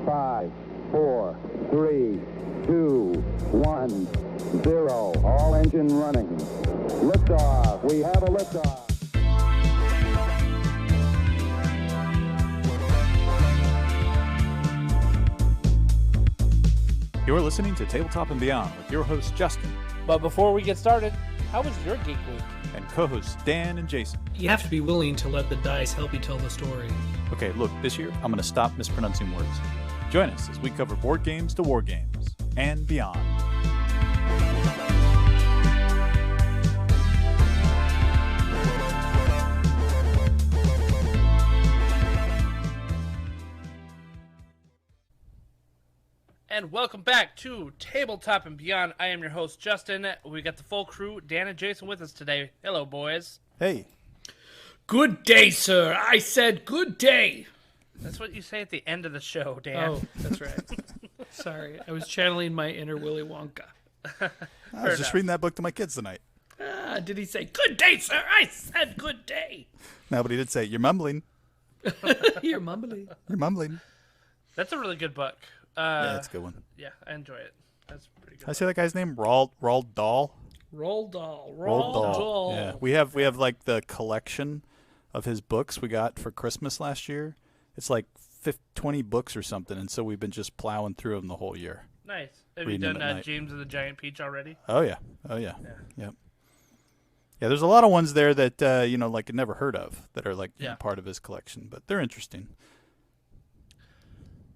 5, 4, 3, 2, 1, 0. All engine running. Liftoff. We have a liftoff. You're listening to Tabletop and Beyond with your host, Justin. But before we get started, how was your Geek Week? And co-hosts Dan and Jason. You have to be willing to let the dice help you tell the story. Okay, look, this year I'm going to stop mispronouncing words. Join us as we cover board games to war games and beyond. And welcome back to Tabletop and Beyond. I am your host, Justin. We got the full crew, Dan and Jason, with us today. Hello, boys. Hey. Good day, sir. I said good day. That's what you say at the end of the show, Dan. Oh, that's right. Sorry. I was channeling my inner Willy Wonka. I was just reading that book to my kids tonight. Did he say, good day, sir? I said good day. No, but he did say, you're mumbling. You're mumbling. You're mumbling. That's a really good book. Yeah, that's a good one. Yeah, I enjoy it. That's pretty good. Can I say that guy's name? Roald Dahl? Roald Dahl. Roald Dahl. Yeah, we have like the collection of his books we got for Christmas last year. It's like 20 books or something, and so we've been just plowing through them the whole year. Nice. Have you done James and the Giant Peach already? Oh, yeah. Yep. Yeah, there's a lot of ones there that, like I'd never heard of that are like part of his collection, but they're interesting.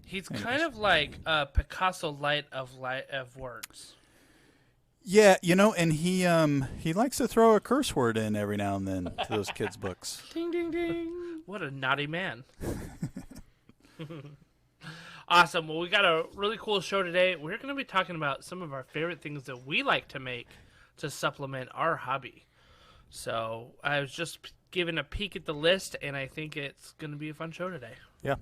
He's kind of like a Picasso light of words. Yeah, and he likes to throw a curse word in every now and then to those kids' books. Ding, ding, ding. What a naughty man. Awesome. Well, we got a really cool show today. We're going to be talking about some of our favorite things that we like to make to supplement our hobby. So I was just giving a peek at the list, and I think it's going to be a fun show today. Yeah.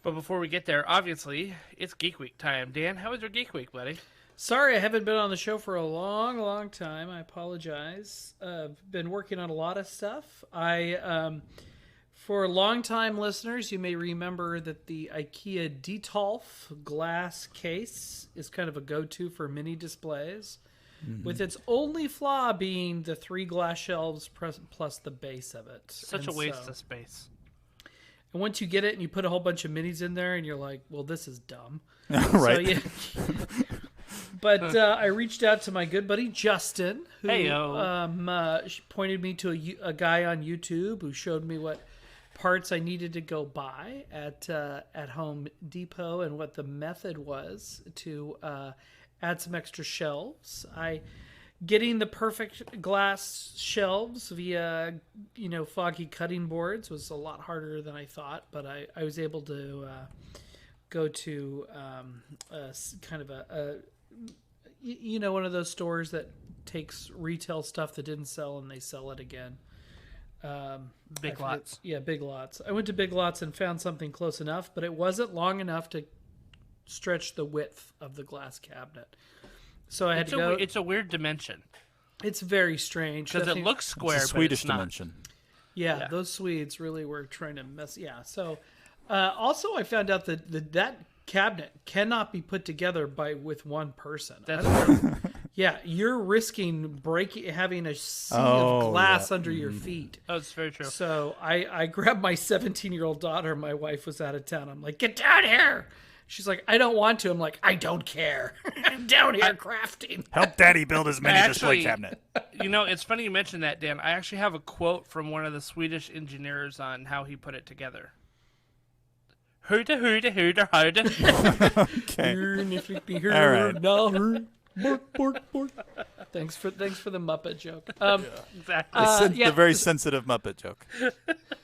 But before we get there, obviously, it's Geek Week time. Dan, how was your Geek Week, buddy? Sorry, I haven't been on the show for a long, long time. I apologize. I've been working on a lot of stuff. For long-time listeners, you may remember that the IKEA Detolf glass case is kind of a go-to for mini displays, with its only flaw being the 3 glass shelves plus the base of it. Such a waste of space. And once you get it and you put a whole bunch of minis in there and you're like, well, this is dumb. Right. So, yeah. But I reached out to my good buddy Justin, who pointed me to a guy on YouTube who showed me what parts I needed to go buy at Home Depot and what the method was to add some extra shelves. Getting the perfect glass shelves via, foggy cutting boards was a lot harder than I thought, but I was able to go to kind of one of those stores that takes retail stuff that didn't sell and they sell it again. Big Lots. Yeah, Big Lots. I went to Big Lots and found something close enough, but it wasn't long enough to stretch the width of the glass cabinet. So I had to go. It's a weird dimension. It's very strange because it looks square. It's a Swedish but it's not. dimension. Yeah, those Swedes really were trying to mess. Yeah. So also, I found out that cabinet cannot be put together with one person. That's true. Yeah, you're risking having a sea of glass under your feet. Oh, it's very true. So I grabbed my 17-year-old daughter. My wife was out of town. I'm like, get down here. She's like, I don't want to. I'm like, I don't care. I'm down here crafting. Help Daddy build his mini display cabinet. It's funny you mentioned that, Dan. I actually have a quote from one of the Swedish engineers on how he put it together. Huda, huda, huda, huda. Okay. All right. Thanks for the Muppet joke. Exactly. The very sensitive Muppet joke.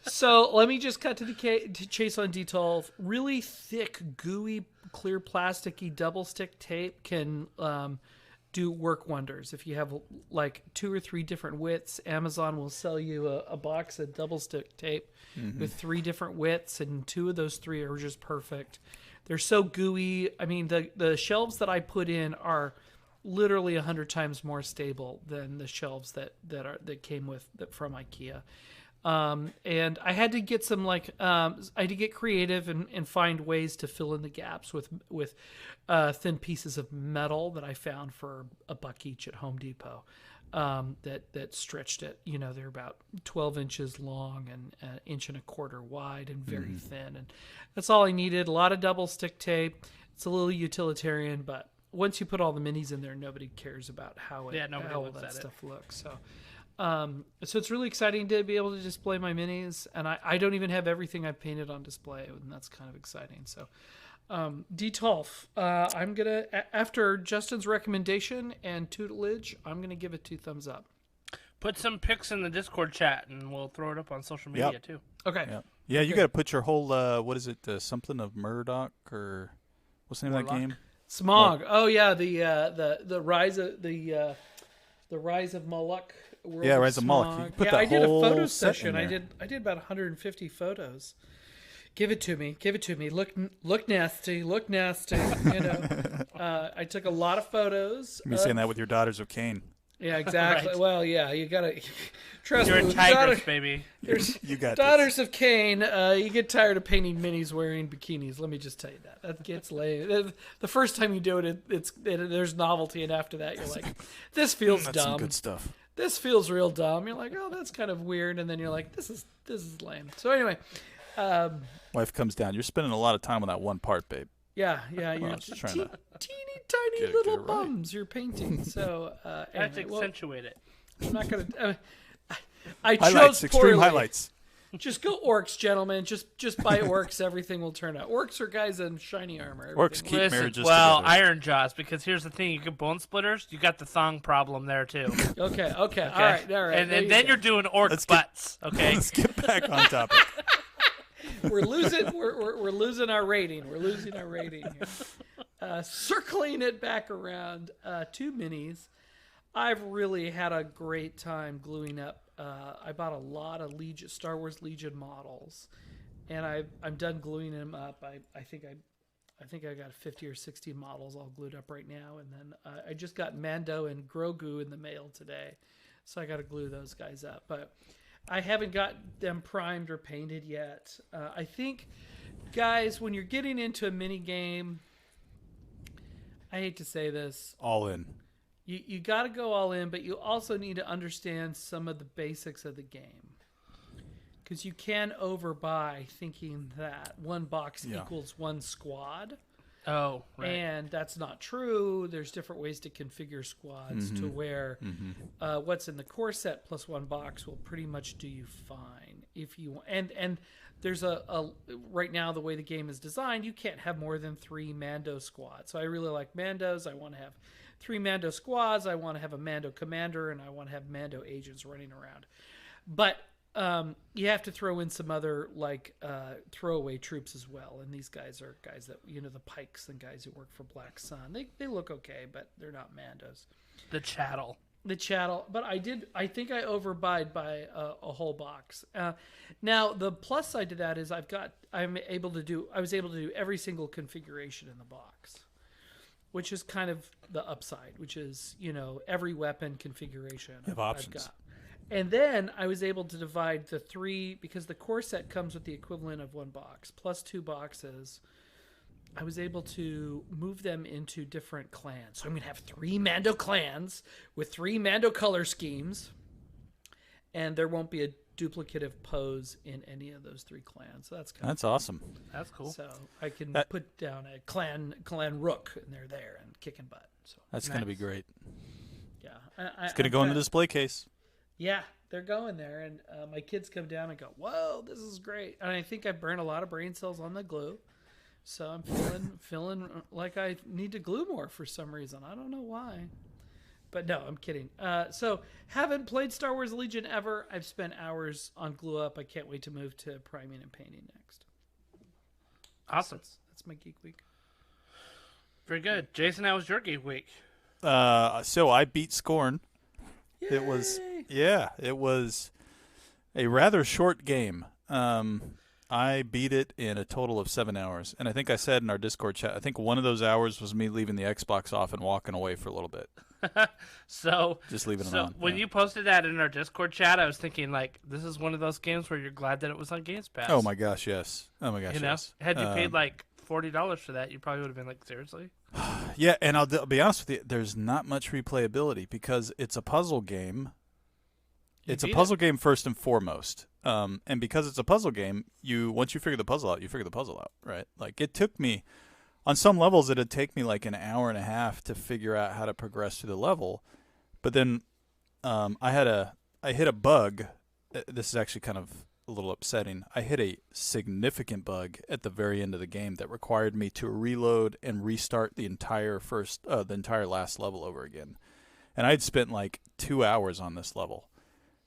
So let me just cut to the chase on Detolf. Really thick, gooey, clear, plasticky double stick tape can do work wonders. If you have like 2 or 3 different widths, Amazon will sell you a box of double stick tape with 3 different widths, and 2 of those 3 are just perfect. They're so gooey. I mean, the shelves that I put in are literally 100 times more stable than the shelves that came from IKEA. And I had to get some I had to get creative and find ways to fill in the gaps with thin pieces of metal that I found for $1 each at Home Depot. That stretched it. They're about 12 inches long and an inch and a quarter wide and very thin. And that's all I needed. A lot of double stick tape. It's a little utilitarian, but once you put all the minis in there, nobody cares about how all that stuff looks. So it's really exciting to be able to display my minis, and I don't even have everything I've painted on display, and that's kind of exciting. So D12, I'm gonna, after Justin's recommendation and tutelage, I'm gonna give it 2 thumbs up. Put some pics in the Discord chat, and we'll throw it up on social media too. Okay. Yeah, you got to put your whole what is it? Something of Murdoch, or what's the name of that game? Smog. Oh yeah, the rise of the rise of Moloch. Rise of Moloch. I did a photo session. I did about 150 photos. Give it to me. Look nasty. I took a lot of photos. You're saying that with your Daughters of Cain. Yeah, exactly. Right. Well, yeah, you gotta trust You're me. a tigress, baby. You got Daughters of Cain. You get tired of painting minis wearing bikinis. Let me just tell you that gets lame. The first time you do it, there's novelty, and after that, you're like, this feels That's dumb. some good stuff. This feels real dumb. You're like, oh, that's kind of weird, and then you're like, this is lame. So anyway, Wife comes down. You're spending a lot of time on that one part, babe. Yeah, you're just trying to teeny tiny get little it right. bums you're painting. So Have to accentuate it. I'm not gonna. I chose highlights, extreme poorly. highlights. Just go orcs, gentlemen. Just buy orcs. Everything will turn out. Orcs are guys in shiny armor. Orcs keep Listen, marriages well, together. Iron Jaws, because here's the thing: you get bone splitters, you got the thong problem there too. Okay. All right. And There then you you're doing orc butts. Okay. Let's get back on topic. We're losing. We're losing our rating. We're losing our rating here. Circling it back around, 2 minis. I've really had a great time gluing up. I bought a lot of Star Wars Legion models, and I'm done gluing them up. I think I got 50 or 60 models all glued up right now, and then I just got Mando and Grogu in the mail today, so I got to glue those guys up. But I haven't got them primed or painted yet. I think, guys, when you're getting into a mini game, I hate to say this, All in. You got to go all in, but you also need to understand some of the basics of the game. Because you can overbuy thinking that one box equals one squad. Oh, right. And that's not true. There's different ways to configure squads to where what's in the core set plus one box will pretty much do you fine. If you and there's a right now, the way the game is designed, you can't have more than 3 Mando squads. So I really like Mandos. I want to have 3 Mando squads. I want to have a Mando commander, and I want to have Mando agents running around. But you have to throw in some other throwaway troops as well. And these guys are guys that, the Pikes and guys who work for Black Sun. They look okay, but they're not Mandos. The chattel. But I think I overbuyed by a whole box. Now the plus side to that is I was able to do every single configuration in the box, which is kind of the upside, which is, every weapon configuration You have options. I've got. And then I was able to divide the 3, because the core set comes with the equivalent of 1 box plus 2 boxes. I was able to move them into different clans. So I'm going to have 3 Mando clans with 3 Mando color schemes, and there won't be a duplicative pose in any of those 3 clans. So that's Awesome. That's cool. So I can put down a clan Rook, and they're there and kicking butt. So That's going to be great. yeah, It's going to go in the display case. Yeah, they're going there, and my kids come down and go, "Whoa, this is great!" And I think I burned a lot of brain cells on the glue, so I'm feeling like I need to glue more for some reason. I don't know why, but no, I'm kidding. So haven't played Star Wars Legion ever. I've spent hours on glue up. I can't wait to move to priming and painting next. Awesome. That's my geek week. Very good. Jason, how was your geek week? So I beat Scorn. Yay! It was a rather short game. I beat it in a total of 7 hours. And I think I said in our Discord chat, I think one of those hours was me leaving the Xbox off and walking away for a little bit. So just leaving it so on. When you posted that in our Discord chat, I was thinking, like, this is one of those games where you're glad that it was on Games Pass. Oh my gosh, yes. Oh my gosh, you know? yes. Had you paid like $40 for that, you probably would have been like, seriously? Yeah, and I'll be honest with you, there's not much replayability because it's a puzzle game. It's a puzzle game first and foremost. And because it's a puzzle game, once you figure the puzzle out, you figure the puzzle out, right? Like, it took me, on some levels, it'd take me like an hour and a half to figure out how to progress through the level. But then I hit a bug. This is actually kind of a little upsetting. I hit a significant bug at the very end of the game that required me to reload and restart the entire last level over again. And I'd spent like 2 hours on this level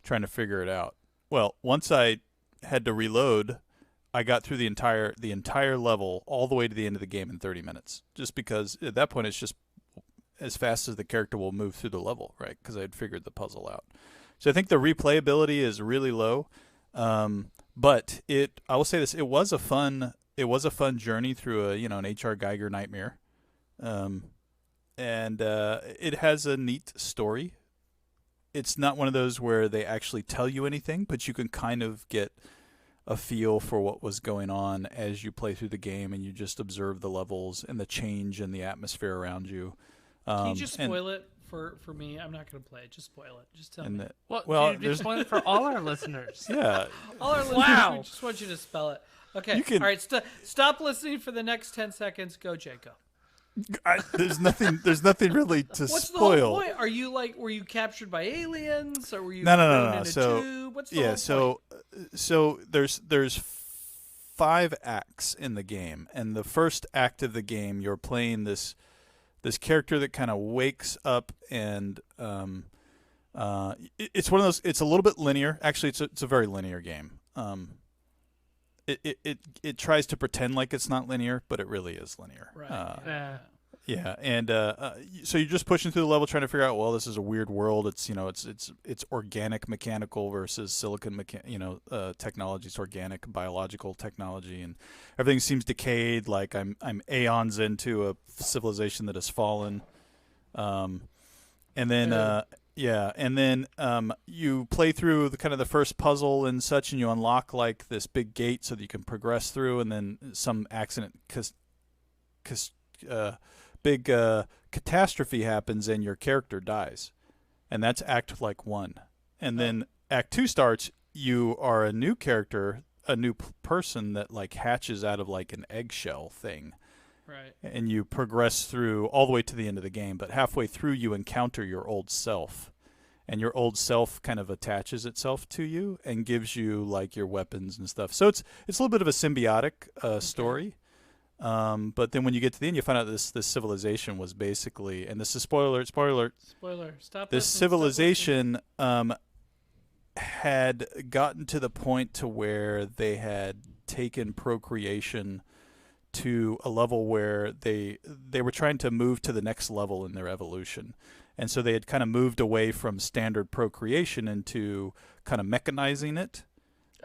trying to figure it out. Well, once I had to reload, I got through the entire level all the way to the end of the game in 30 minutes. Just because at that point it's just as fast as the character will move through the level, right? Because I had figured the puzzle out. So I think the replayability is really low. But I will say this, it was a fun journey through an H.R. Geiger nightmare. And it has a neat story. It's not one of those where they actually tell you anything, but you can kind of get a feel for what was going on as you play through the game, and you just observe the levels and the change in the atmosphere around you. Can you just spoil it for me? I'm not going to play it. Just spoil it. Just tell me. Well, dude, just spoil it for all our listeners. Yeah. All our listeners, we just want you to spell it. Okay. All right. Stop listening for the next 10 seconds. Go, Jacob. There's nothing really to What's spoil. What's the whole point? Are you were you captured by aliens, or were you no. in a tube? What's the whole point? So there's 5 acts in the game, and the first act of the game, you're playing this character that kind of wakes up, and it's one of those. It's a little bit linear. Actually, it's a very linear game. It tries to pretend like it's not linear, but it really is linear. Right. Yeah, and so you're just pushing through the level, trying to figure out, well, this is a weird world. It's it's organic mechanical versus silicon technology. It's organic biological technology, and everything seems decayed. Like I'm eons into a civilization that has fallen, and then. Yeah, and then you play through the first puzzle and such, and you unlock like this big gate so that you can progress through, and then some accident, big catastrophe happens and your character dies, and that's Act 1. And then Act 2 starts. You are a new character, a new person that like hatches out of like an eggshell thing. Right. And you progress through all the way to the end of the game, but halfway through you encounter your old self. And your old self kind of attaches itself to you and gives you like your weapons and stuff. So it's a little bit of a symbiotic story. But then when you get to the end, you find out this civilization was basically, and this is spoiler. Stop. This civilization had gotten to the point to where they had taken procreation to a level where they were trying to move to the next level in their evolution. And so they had kind of moved away from standard procreation into kind of mechanizing it.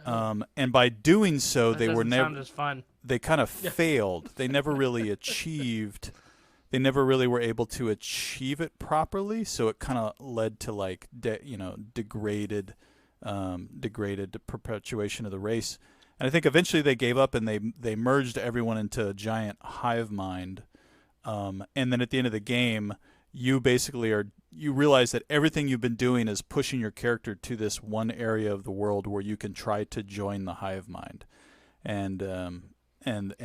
And by doing so, That doesn't sound as fun. They kind of failed. They never really achieved. They never really were able to achieve it properly. So it kind of led to like degraded perpetuation of the race. And I think eventually they gave up and they merged everyone into a giant hive mind. And then at the end of the game, you basically you realize that everything you've been doing is pushing your character to this one area of the world where you can try to join the hive mind. And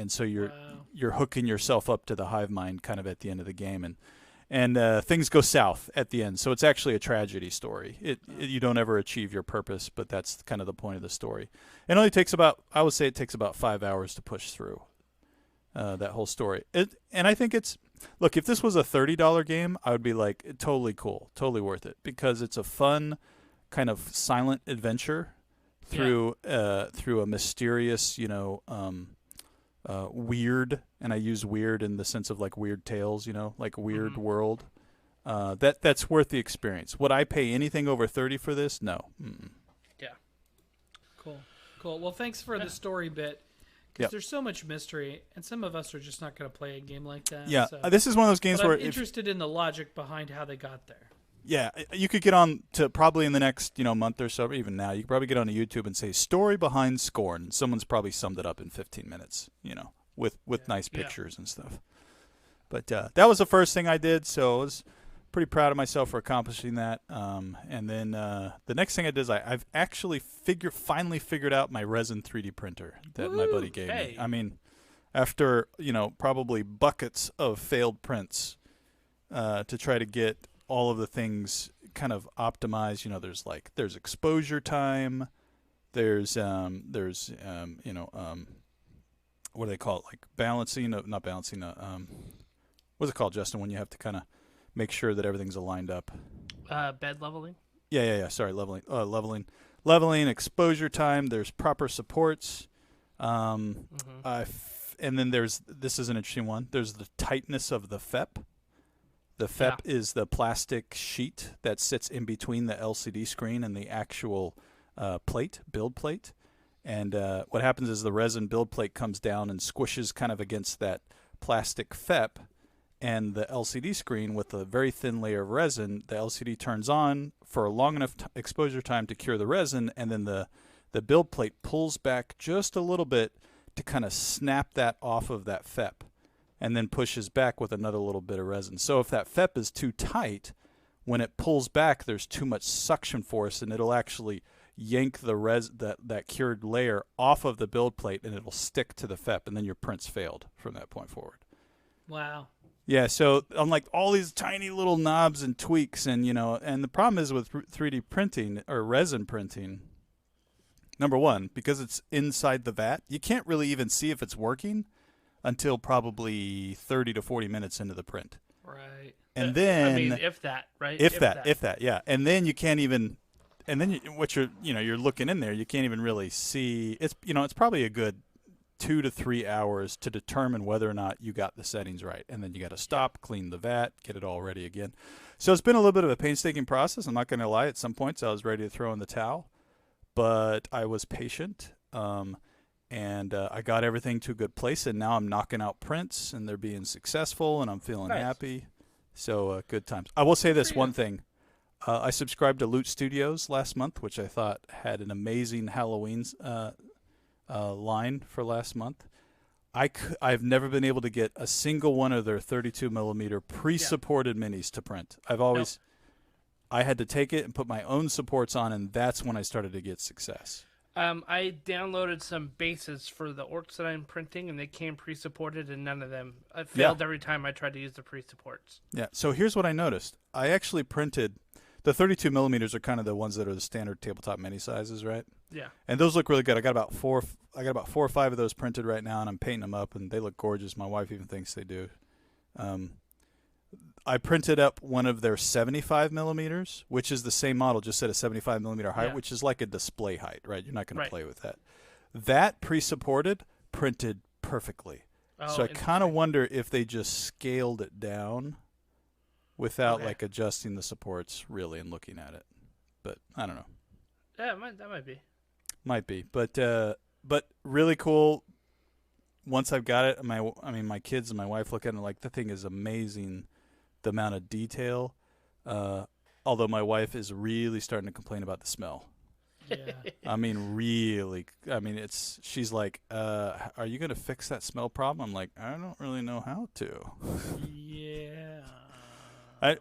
so you're hooking yourself up to the hive mind kind of at the end of the game, and things go south at the end. So it's actually a tragedy story. You don't ever achieve your purpose, but that's kind of the point of the story. It only takes about 5 hours to push through that whole story. And I think look, if this was a $30 game, I would be like, totally cool, totally worth it, because it's a fun kind of silent adventure through a mysterious, weird, and I use weird in the sense of like weird tales, like weird world. That's worth the experience. Would I pay anything over $30 for this? No. Mm-mm. Yeah. Cool. Cool. Well, thanks for the story bit. Because there's so much mystery, and some of us are just not going to play a game like that. Yeah, so. This is one of those games where I'm interested in the logic behind how they got there. Yeah, you could get on to probably in the next month or so, or even now, you could probably get on to YouTube and say "story behind Scorn." And someone's probably summed it up in 15 minutes, with nice pictures and stuff. But that was the first thing I did, so I was pretty proud of myself for accomplishing that. And then the next thing I did is I've actually finally figured out my resin 3D printer that my buddy gave me. I mean, after probably buckets of failed prints to try to get all of the things kind of optimized. There's exposure time, there's what do they call it? Like balancing, not balancing. What's it called, Justin? When you have to kind of make sure that everything's aligned up. Bed leveling. Yeah. Sorry, leveling. Exposure time. There's proper supports. And then this is an interesting one. There's the tightness of the FEP. The FEP is the plastic sheet that sits in between the LCD screen and the actual build plate. And what happens is the resin build plate comes down and squishes kind of against that plastic FEP, and the LCD screen with a very thin layer of resin, the LCD turns on for a long enough exposure time to cure the resin, and then the build plate pulls back just a little bit to kind of snap that off of that FEP, and then pushes back with another little bit of resin. So if that FEP is too tight, when it pulls back, there's too much suction force, and it'll actually yank that cured layer off of the build plate, and it'll stick to the FEP, and then your print's failed from that point forward. Wow. Yeah, so unlike all these tiny little knobs and tweaks, and and the problem is with 3D printing or resin printing, number one, because it's inside the vat, you can't really even see if it's working until probably 30 to 40 minutes into the print. Right. And then, I mean, if that, right? If that, yeah. And then you can't even, and then you're looking in there, you can't even really see. It's it's probably a good 2 to 3 hours to determine whether or not you got the settings right, and then you got to stop, clean the vat, get it all ready again. So it's been a little bit of a painstaking process. I'm not going to lie. At some points, I was ready to throw in the towel, but I was patient. And I got everything to a good place, and now I'm knocking out prints, and they're being successful, and I'm feeling happy. So good times. I will say this one thing. I subscribed to Loot Studios last month, which I thought had an amazing Halloween line for last month. I've never been able to get a single one of their 32 millimeter pre-supported minis to print. I had to take it and put my own supports on, and that's when I started to get success. I downloaded some bases for the orcs that I'm printing, and they came pre-supported, and none of them. I failed every time I tried to use the pre-supports. Yeah, so here's what I noticed. I actually printed, the 32 millimeters are kind of the ones that are the standard tabletop mini sizes, right? Yeah. And those look really good. I got about four or five of those printed right now, and I'm painting them up, and they look gorgeous. My wife even thinks they do. I printed up one of their 75 millimeters, which is the same model, just at a 75 millimeter height, which is like a display height, right? You're not going to play with that. That pre-supported printed perfectly. So I kind of wonder if they just scaled it down without like adjusting the supports really and looking at it. But I don't know. Yeah, that might be. Might be, but really cool. Once I've got it, my kids and my wife look at it like, the thing is amazing. The amount of detail, although my wife is really starting to complain about the smell. Yeah. She's like, are you going to fix that smell problem? I'm like, I don't really know how to. Yeah. I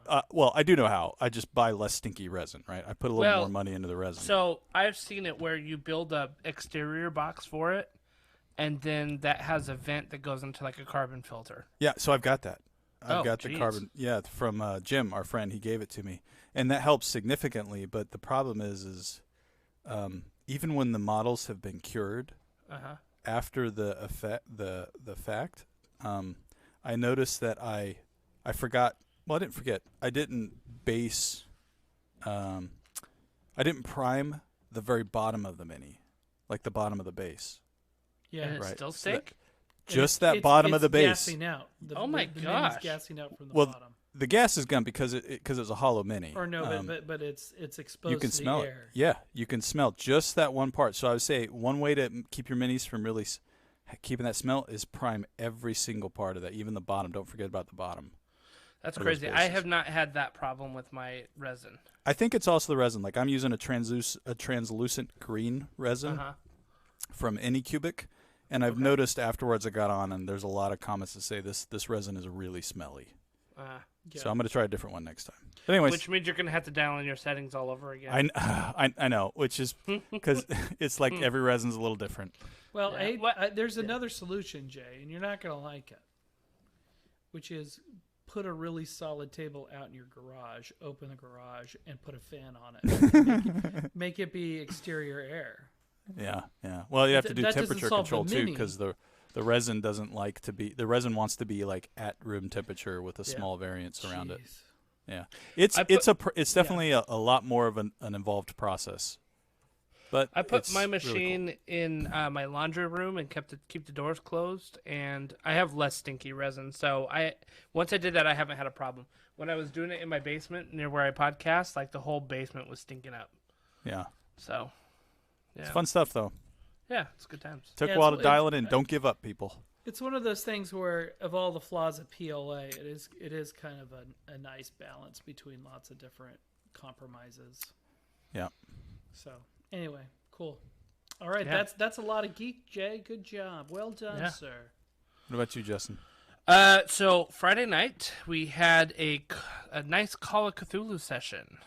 do know how. I just buy less stinky resin, right? I put a little more money into the resin. So I've seen it where you build a exterior box for it, and then that has a vent that goes into like a carbon filter. Yeah, so I've got that. I've got the carbon, from Jim, our friend. He gave it to me, and that helps significantly. But the problem is even when the models have been cured, after the fact, I noticed that I forgot. Well, I didn't forget. I didn't I didn't prime the very bottom of the mini, like the bottom of the base. Yeah, and it's still stink. Just that bottom of the base. Gassing out. Oh my the gosh! Gassing out from the well, bottom. the gas is gone because it's a hollow mini. Or no, but it's exposed. You can to smell the it. air. Yeah, you can smell just that one part. So I would say one way to keep your minis from really keeping that smell is prime every single part of that, even the bottom. Don't forget about the bottom. That's crazy. I have not had that problem with my resin. I think it's also the resin. Like I'm using a translucent green resin from Anycubic, and I've noticed afterwards I got on, and there's a lot of comments that say this resin is really smelly. Yeah. So I'm going to try a different one next time. But anyways, which means you're going to have to dial in your settings all over again. I know, which is because it's like every resin's a little different. Well, there's another solution, Jay, and you're not going to like it, which is put a really solid table out in your garage, open the garage, and put a fan on it. Make it be exterior air. Yeah. Well, you have to do that temperature doesn't solve control the too, mini. because the resin doesn't like to be. The resin wants to be like at room temperature with a small variance around it. Yeah, it's definitely a lot more of an involved process. But I put my really machine cool. in my laundry room and keep the doors closed, and I have less stinky resin. So once I did that, I haven't had a problem. When I was doing it in my basement near where I podcast, like the whole basement was stinking up. Yeah. So, yeah. It's fun stuff though. Yeah, it's good times. Took a while to dial it in. Don't give up, people. It's one of those things where, of all the flaws of PLA, it is kind of a nice balance between lots of different compromises. Yeah. So anyway, cool. All right, that's a lot of geek, Jay. Good job. Well done, sir. What about you, Justin? So Friday night we had a nice Call of Cthulhu session.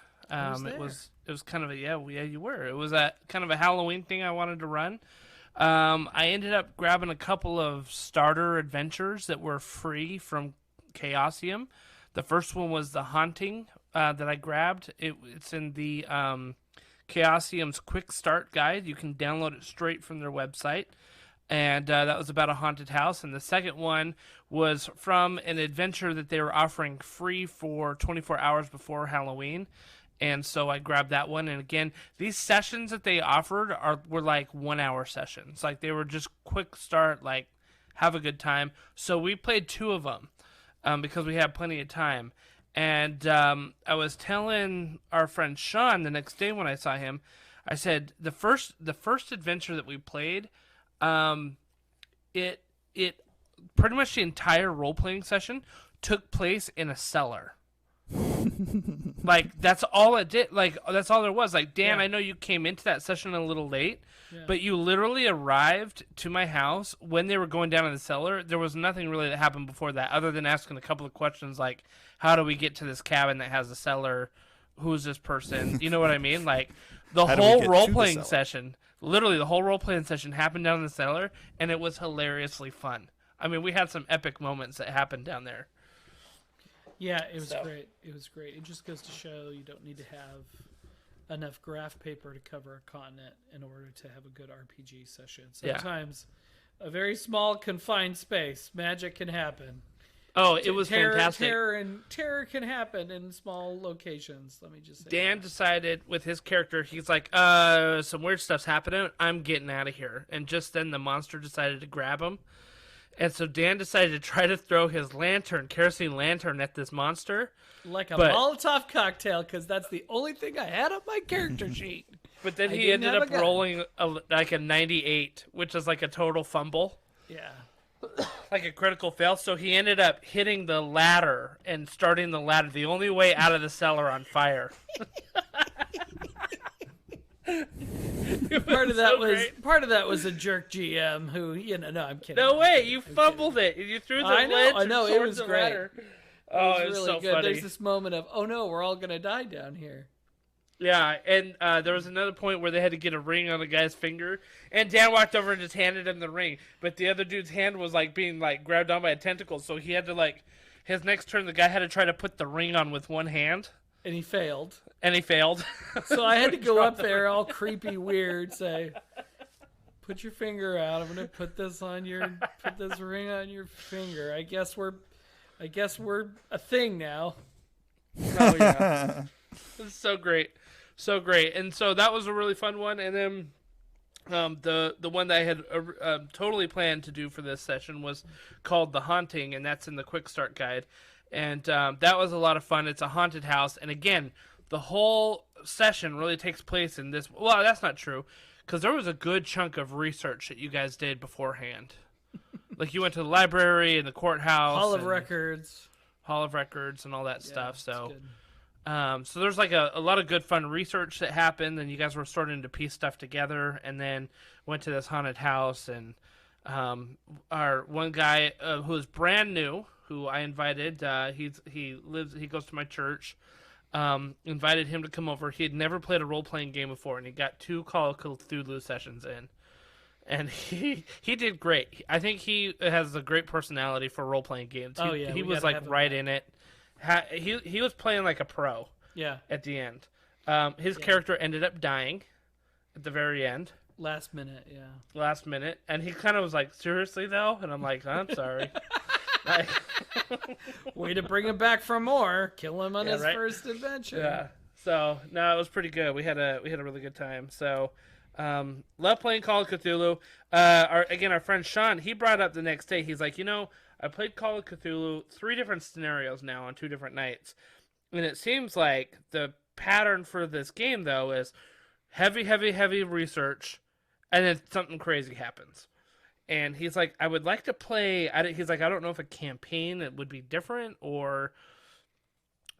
It was kind of you were. It was a kind of a Halloween thing I wanted to run. I ended up grabbing a couple of starter adventures that were free from Chaosium. The first one was the Haunting that I grabbed. It's in the Chaosium's Quick Start Guide. You can download it straight from their website. And that was about a haunted house. And the second one was from an adventure that they were offering free for 24 hours before Halloween. And so I grabbed that one. And again, these sessions that they offered were like 1 hour sessions. Like they were just quick start, like have a good time. So we played 2 of them because we had plenty of time. And I was telling our friend Sean the next day when I saw him, I said the first adventure that we played, it pretty much the entire role playing session took place in a cellar. Like that's all it did. Like that's all there was. Like Dan, I know you came into that session a little late, but you literally arrived to my house when they were going down in the cellar. There was nothing really that happened before that, other than asking a couple of questions like, "How do we get to this cabin that has a cellar? Who's this person?" You know what I mean? Like the whole role playing session, literally the whole role playing session happened down in the cellar, and it was hilariously fun. I mean, we had some epic moments that happened down there. Yeah, it was great. It was great. It just goes to show you don't need to have enough graph paper to cover a continent in order to have a good RPG session. Sometimes a very small, confined space, magic can happen. Oh, it was fantastic. Terror can happen in small locations. Let me just say Dan decided with his character, he's like, some weird stuff's happening. I'm getting out of here. And just then the monster decided to grab him. And so Dan decided to try to throw his kerosene lantern at this monster. Like a Molotov cocktail, because that's the only thing I had on my character sheet. But then he ended up rolling like a 98, which is like a total fumble. Yeah. Like a critical fail. So he ended up hitting the ladder and starting the ladder, the only way out of the cellar, on fire. Part of that was a jerk GM who, no, I'm kidding. No way, you fumbled it. You threw the ledge. I know, it was great. Ladder. Oh, it was really so good. funny. There's this moment of, oh no, we're all gonna die down here. Yeah, and there was another point where they had to get a ring on the guy's finger, and Dan walked over and just handed him the ring, but the other dude's hand was like being like grabbed on by a tentacle, so he had to his next turn, the guy had to try to put the ring on with one hand. And he failed. So I had to go up there all creepy, weird, say, put your finger out. I'm going to put this ring on your finger. I guess we're a thing now. Oh, yeah. It's so great. So great. And so that was a really fun one. And then the one that I had totally planned to do for this session was called The Haunting, and that's in the Quick Start Guide. And that was a lot of fun. It's a haunted house. And again, the whole session really takes place in this. Well, that's not true, because there was a good chunk of research that you guys did beforehand. Like, you went to the library and the courthouse. Hall of Records, and all that stuff. So, so there's like a lot of good fun research that happened. And you guys were starting to piece stuff together. And then went to this haunted house. And our one guy who is brand new, who I invited, he goes to my church, invited him to come over. He had never played a role-playing game before, and he got 2 Call of Cthulhu sessions in, and he did great. I think he has a great personality for role-playing games. He was like right in it. He was playing like a pro. Yeah. At the end, his character ended up dying at the very end. Last minute, and he kind of was like, "Seriously though?" And I'm like, "I'm sorry." Way to bring him back for more. Kill him on his first adventure. Yeah. So no, it was pretty good. We had a really good time. So love playing Call of Cthulhu. Our friend Sean, he brought up the next day. He's like, I played Call of Cthulhu 3 different scenarios now on 2 different nights, and it seems like the pattern for this game though is heavy research, and then something crazy happens. And he's like, I would like to play. He's like, I don't know if a campaign it would be different or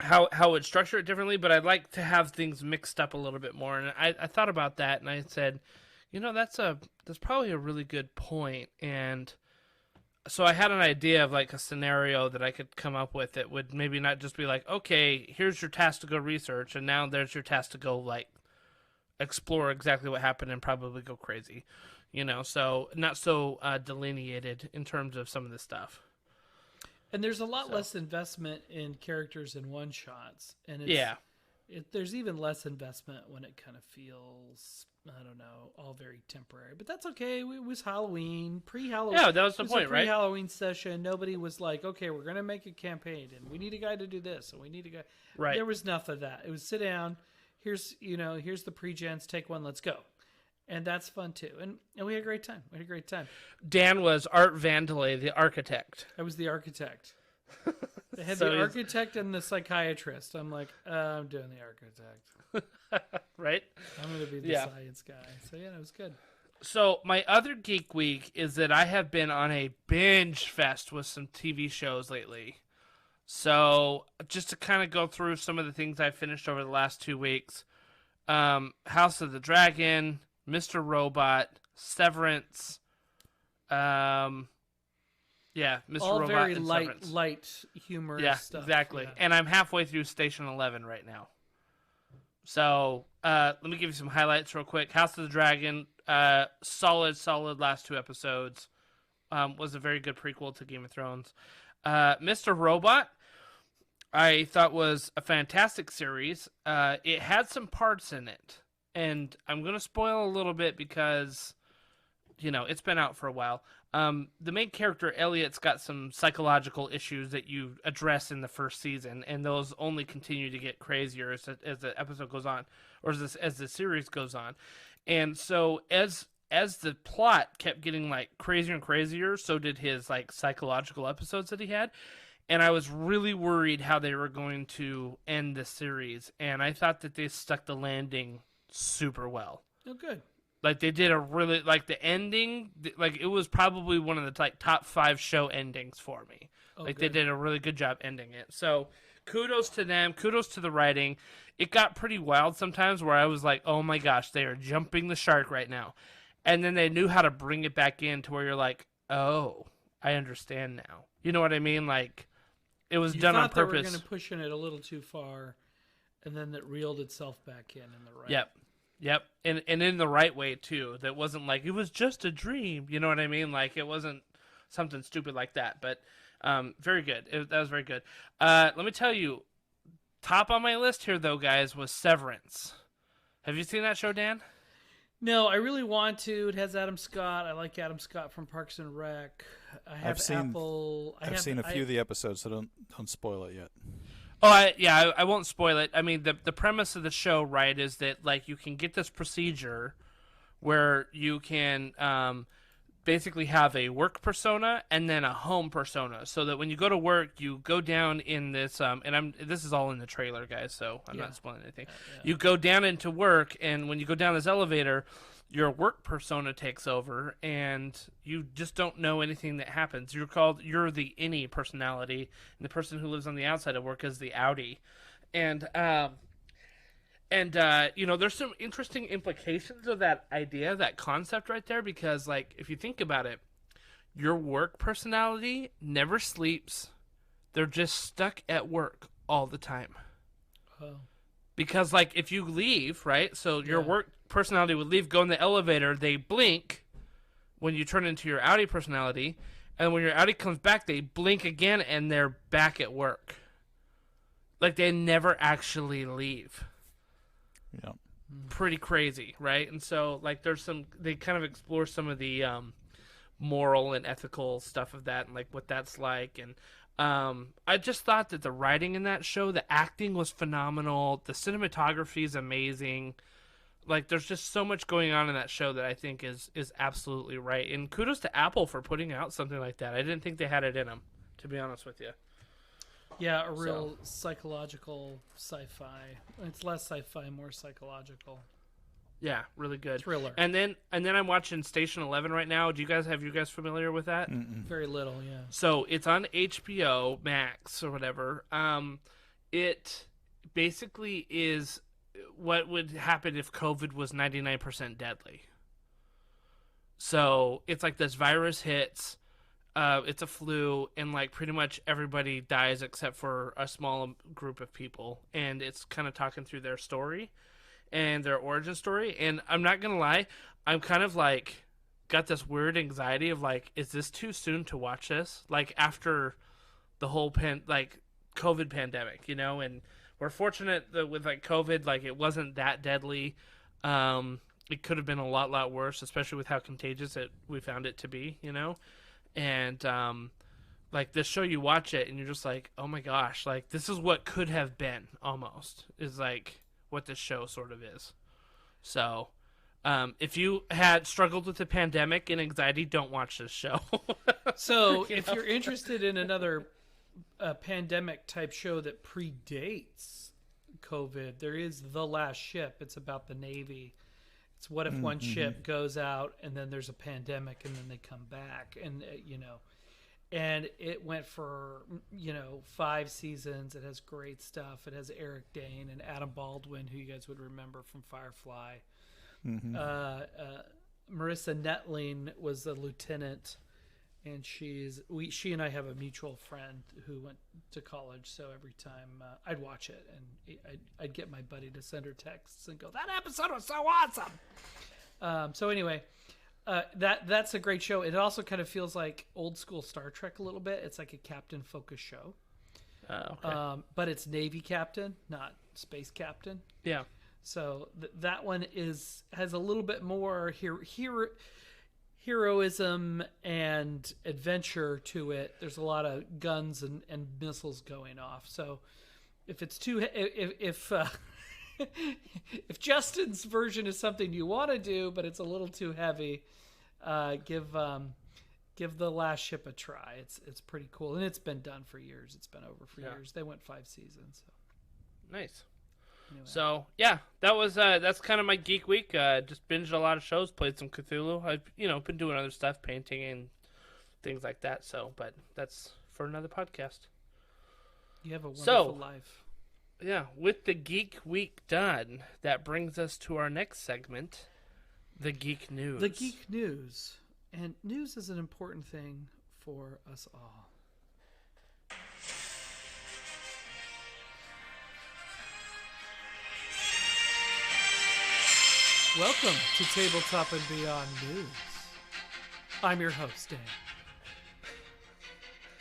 how it would structure it differently, but I'd like to have things mixed up a little bit more. And I thought about that, and I said, that's probably a really good point. And so I had an idea of like a scenario that I could come up with that would maybe not just be like, okay, here's your task to go research, and now there's your task to go like explore exactly what happened and probably go crazy. So not so delineated in terms of some of this stuff. And there's a lot less investment in characters in one-shots. And there's even less investment when it kind of feels, I don't know, all very temporary. But that's okay. It was Halloween, pre-Halloween. Yeah, that was the point, right? Pre-Halloween session. Nobody was like, okay, we're going to make a campaign, and we need a guy to do this, and we need a guy. Right. There was enough of that. It was sit down. Here's the pre-gens. Take one. Let's go. And that's fun too. And we had a great time. Dan was Art Vandelay, the architect. I was the architect. They had the architect and the psychiatrist. I'm like, I'm doing the architect. Right? I'm going to be the science guy. So yeah, it was good. So my other Geek Week is that I have been on a binge fest with some TV shows lately. So just to kind of go through some of the things I finished over the last 2 weeks. House of the Dragon, Mr. Robot, Severance, Mr. All Robot, very and light, Severance. light humorous stuff. Yeah, exactly. And I'm halfway through Station 11 right now. So let me give you some highlights real quick. House of the Dragon, solid last 2 episodes. Was a very good prequel to Game of Thrones. Mr. Robot, I thought was a fantastic series. It had some parts in it. And I'm going to spoil a little bit because, it's been out for a while. The main character, Elliot's got some psychological issues that you address in the first season, and those only continue to get crazier as the episode goes on, or as the series goes on. And so as the plot kept getting like crazier and crazier, so did his like psychological episodes that he had. And I was really worried how they were going to end the series, and I thought that they stuck the landing super well. Oh, good. Like they did a really the ending. Like it was probably one of the top 5 show endings for me. Oh, like good. they did a really good job ending it. So kudos to them. Kudos to the writing. It got pretty wild sometimes where I was like, oh my gosh, they are jumping the shark right now. And then they knew how to bring it back in to where you're like, oh, I understand now. You know what I mean? Like it was done on purpose. They were going to push it a little too far, and then it reeled itself back in the right. Yep. And in the right way, too. That wasn't like, it was just a dream. You know what I mean? Like, it wasn't something stupid like that. But very good. That was very good. Let me tell you, top on my list here, though, guys, was Severance. Have you seen that show, Dan? No, I really want to. It has Adam Scott. I like Adam Scott from Parks and Rec. I've seen a few of the episodes, so don't spoil it yet. Oh, I won't spoil it. I mean, the premise of the show, right, is that like you can get this procedure where you can basically have a work persona and then a home persona, so that when you go to work, you go down in this this is all in the trailer, guys, so I'm not spoiling anything. You go down into work, and when you go down this elevator, your work persona takes over, and you just don't know anything that happens. You're the innie personality, and the person who lives on the outside of work is the outie. And there's some interesting implications of that idea, that concept right there, because, like, if you think about it, your work personality never sleeps. They're just stuck at work all the time. Oh. Because, like, if you leave, right, so your work personality would leave, go in the elevator, they blink when you turn into your outie personality, and when your outie comes back, they blink again, and they're back at work. Like, they never actually leave. Yeah. Pretty crazy, right? And so, like, they kind of explore some of the moral and ethical stuff of that, and like what that's like. And I just thought that the writing in that show, the acting was phenomenal, the cinematography is amazing. Like, there's just so much going on in that show that I think is absolutely right. And kudos to Apple for putting out something like that. I didn't think they had it in them, to be honest with you. Yeah, a real psychological sci-fi. It's less sci-fi, more psychological. Yeah, really good. Thriller. And then I'm watching Station 11 right now. Have you guys familiar with that? Mm-mm. Very little, yeah. So it's on HBO Max or whatever. It basically is what would happen if COVID was 99% deadly. So it's like this virus hits. It's a flu, and like pretty much everybody dies except for a small group of people, and it's kind of talking through their story and their origin story. And I'm not gonna lie, I'm kind of like got this weird anxiety of like, is this too soon to watch this? Like, after the whole COVID pandemic, and we're fortunate that with like COVID, like, it wasn't that deadly. It could have been a lot worse, especially with how contagious we found it to be, And, like, this show, you watch it, and you're just like, oh my gosh, like, this is what could have been, almost, is, like, what this show sort of is. So, if you had struggled with the pandemic and anxiety, don't watch this show. So, if you're interested in another pandemic-type show that predates COVID, there is The Last Ship. It's about the Navy. It's what if one ship goes out and then there's a pandemic and then they come back, and and it went for 5 seasons. It has great stuff. It has Eric Dane and Adam Baldwin, who you guys would remember from Firefly. Mm-hmm. Marissa Netling was the lieutenant, and she and I have a mutual friend who went to college. So every time I'd watch it, and I'd get my buddy to send her texts and go, "That episode was so awesome." So anyway, that's a great show. It also kind of feels like old school Star Trek a little bit. It's like a captain focused show. Okay. But it's Navy captain, not space captain. Yeah. So that one has a little bit more heroism and adventure to it. There's a lot of guns and missiles going off. So if it's if Justin's version is something you want to do, but it's a little too heavy, give The Last Ship a try. It's pretty cool, and it's been done for years. It's been over for years. They went 5 seasons. So. Nice. Anyway. So yeah, that was that's kind of my geek week. Just binged a lot of shows, played some Cthulhu. I've been doing other stuff, painting and things like that. So, but that's for another podcast. You have a wonderful life. Yeah, with the geek week done, that brings us to our next segment, the geek news. The geek news, and news is an important thing for us all. Welcome to Tabletop and Beyond News. I'm your host, Dan.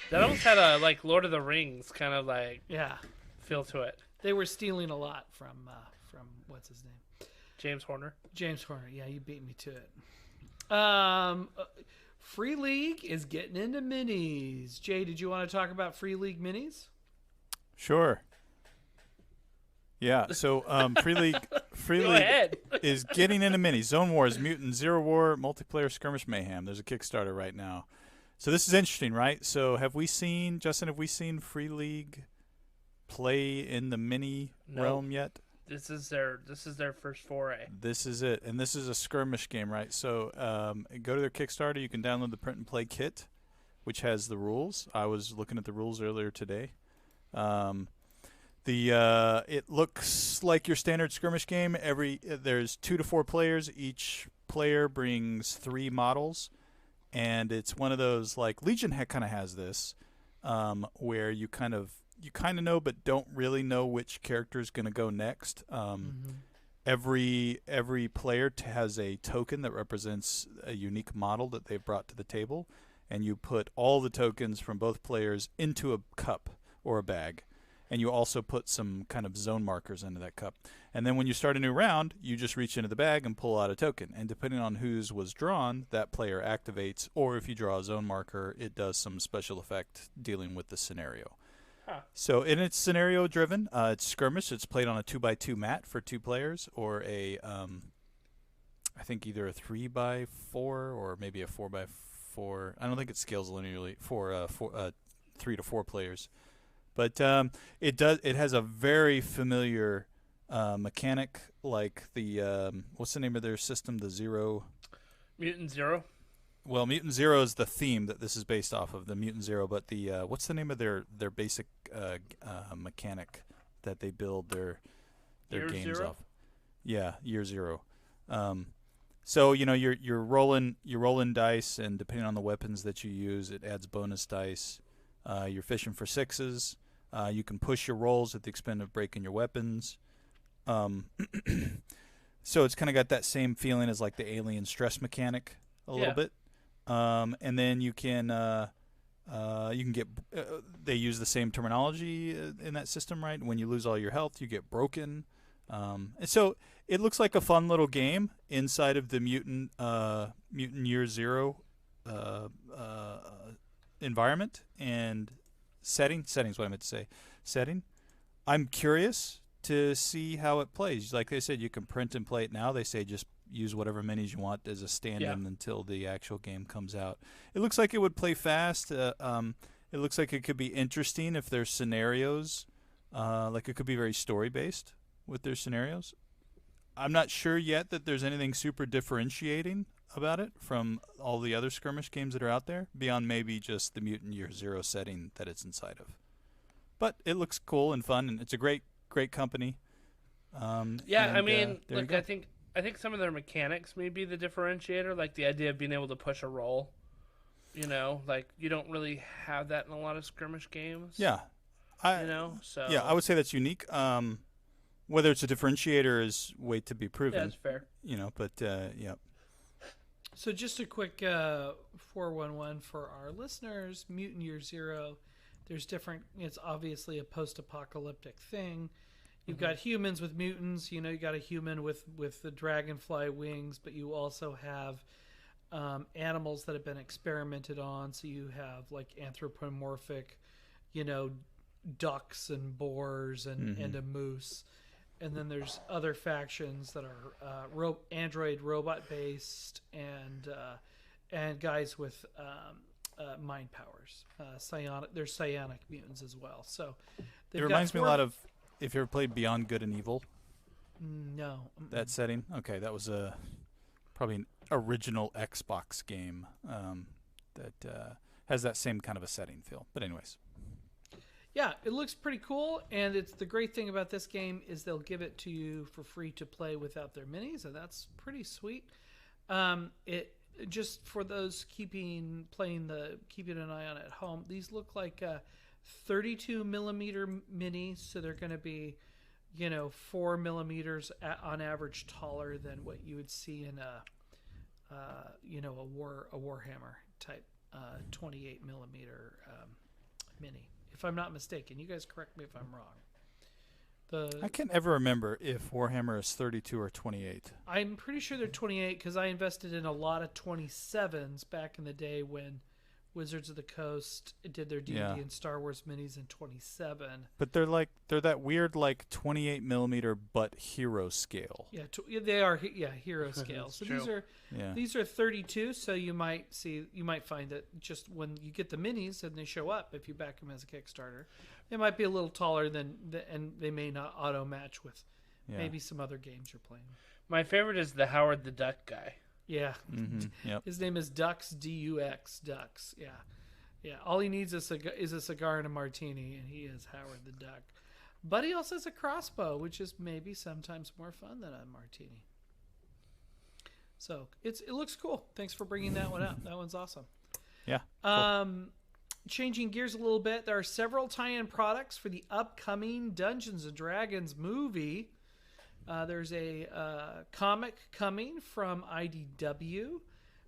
That almost had a like Lord of the Rings kind of like feel to it. They were stealing a lot from what's his name? James Horner. James Horner. Yeah, you beat me to it. Free League is getting into minis. Jay, did you want to talk about Free League minis? Sure. Yeah. So Free League. Free Go League ahead. is getting into mini. Zone Wars, Mutant, Zero War, Multiplayer Skirmish Mayhem. There's a Kickstarter right now. So this is interesting, right? So have we seen Free League play in the mini realm yet? This is their first foray. This is it, and this is a skirmish game, right? So go to their Kickstarter. You can download the print and play kit, which has the rules. I was looking at the rules earlier today. It looks like your standard skirmish game. There's 2 to 4 players. Each player brings 3 models, and it's one of those like Legion kind of has this, where you kind of know but don't really know which character is going to go next. Every player has a token that represents a unique model that they've brought to the table, and you put all the tokens from both players into a cup or a bag, and you also put some kind of zone markers into that cup. And then when you start a new round, you just reach into the bag and pull out a token, and depending on whose was drawn, that player activates, or if you draw a zone marker, it does some special effect dealing with the scenario. So, and it's scenario driven. It's skirmish. It's played on a 2x2 mat for 2 players, or I think either a 3x4 or maybe a 4x4. I don't think it scales linearly for 3 to 4 players, but it has a very familiar mechanic, like the what's the name of their system? The Zero. Mutant Zero. Well, Mutant Zero is the theme that this is based off of, the Mutant Zero. But the what's the name of their basic mechanic that they build their games off? Yeah, Year Zero. So you're rolling dice, and depending on the weapons that you use, it adds bonus dice. You're fishing for 6s. You can push your rolls at the expense of breaking your weapons. So it's kind of got that same feeling as like the Alien stress mechanic a little bit. And then you can get. They use the same terminology in that system, right? When you lose all your health, you get broken. And so it looks like a fun little game inside of the Mutant Year Zero environment and setting. Setting's what I meant to say. Setting. I'm curious to see how it plays. Like they said, you can print and play it now. They say just use whatever minis you want as a stand-in until the actual game comes out. It looks like it would play fast. It looks like it could be interesting if there's scenarios. Like it could be very story-based with their scenarios. I'm not sure yet that there's anything super differentiating about it from all the other skirmish games that are out there, beyond maybe just the Mutant Year Zero setting that it's inside of. But it looks cool and fun, and it's a great company. I think some of their mechanics may be the differentiator, like the idea of being able to push a roll. Like you don't really have that in a lot of skirmish games. Yeah. I would say that's unique. Whether it's a differentiator is wait to be proven. Yeah, that's fair. Yeah. So just a quick 411 for our listeners. Mutant Year Zero. There's different. It's obviously a post-apocalyptic thing. You've got humans with mutants. You got a human with the dragonfly wings, but you also have animals that have been experimented on. So you have like anthropomorphic, ducks and boars and a moose. And then there's other factions that are android robot based and guys with mind powers. There's psionic mutants as well. So it reminds me a lot of. If you ever played Beyond Good and Evil? No. That setting? Okay, that was probably an original Xbox game that has that same kind of a setting feel. But anyways. Yeah, it looks pretty cool, and it's the great thing about this game is they'll give it to you for free to play without their minis, and that's pretty sweet. It just for those keeping an eye on it at home, these look like 32 millimeter minis, so they're going to be 4 millimeters on average taller than what you would see in a Warhammer type 28 millimeter mini, if I'm not mistaken. You guys correct me if I'm wrong. I can't ever remember if Warhammer is 32 or 28. I'm pretty sure they're 28 because I invested in a lot of 27s back in the day when Wizards of the Coast did their D&D and Star Wars minis in 27. But they're that weird 28 millimeter but hero scale. Yeah, they are hero scale. So these are 32. So you might find that just when you get the minis and they show up, if you back them as a Kickstarter, they might be a little taller and they may not auto match with maybe some other games you're playing. My favorite is the Howard the Duck guy. Yeah. Mm-hmm. Yep. His name is Dux, D-U-X, Dux. Yeah. Yeah. All he needs is a cigar and a martini, and he is Howard the Duck. But he also has a crossbow, which is maybe sometimes more fun than a martini. So it looks cool. Thanks for bringing that one up. That one's awesome. Yeah. Cool. Changing gears a little bit, there are several tie-in products for the upcoming Dungeons & Dragons movie. There's a comic coming from IDW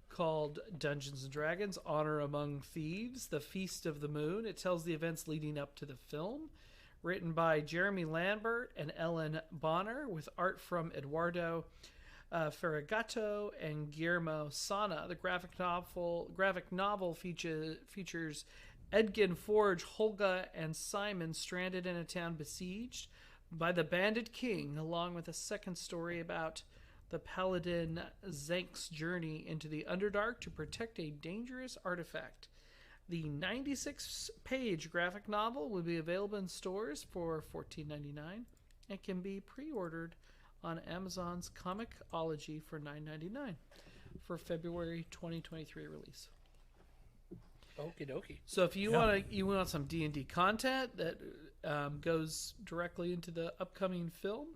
called Dungeons & Dragons Honor Among Thieves, The Feast of the Moon. It tells the events leading up to the film. Written by Jeremy Lambert and Ellen Bonner, with art from Eduardo Ferragato and Guillermo Sana. The graphic novel features Edgin Forge, Holga, and Simon stranded in a town besieged by the Bandit King, along with a second story about the paladin Zank's journey into the Underdark to protect a dangerous artifact. The 96-page graphic novel will be available in stores for $14.99 and can be pre-ordered on Amazon's Comixology for $9.99 for February 2023 release. Okie dokie. So if you want some D&D content that goes directly into the upcoming film,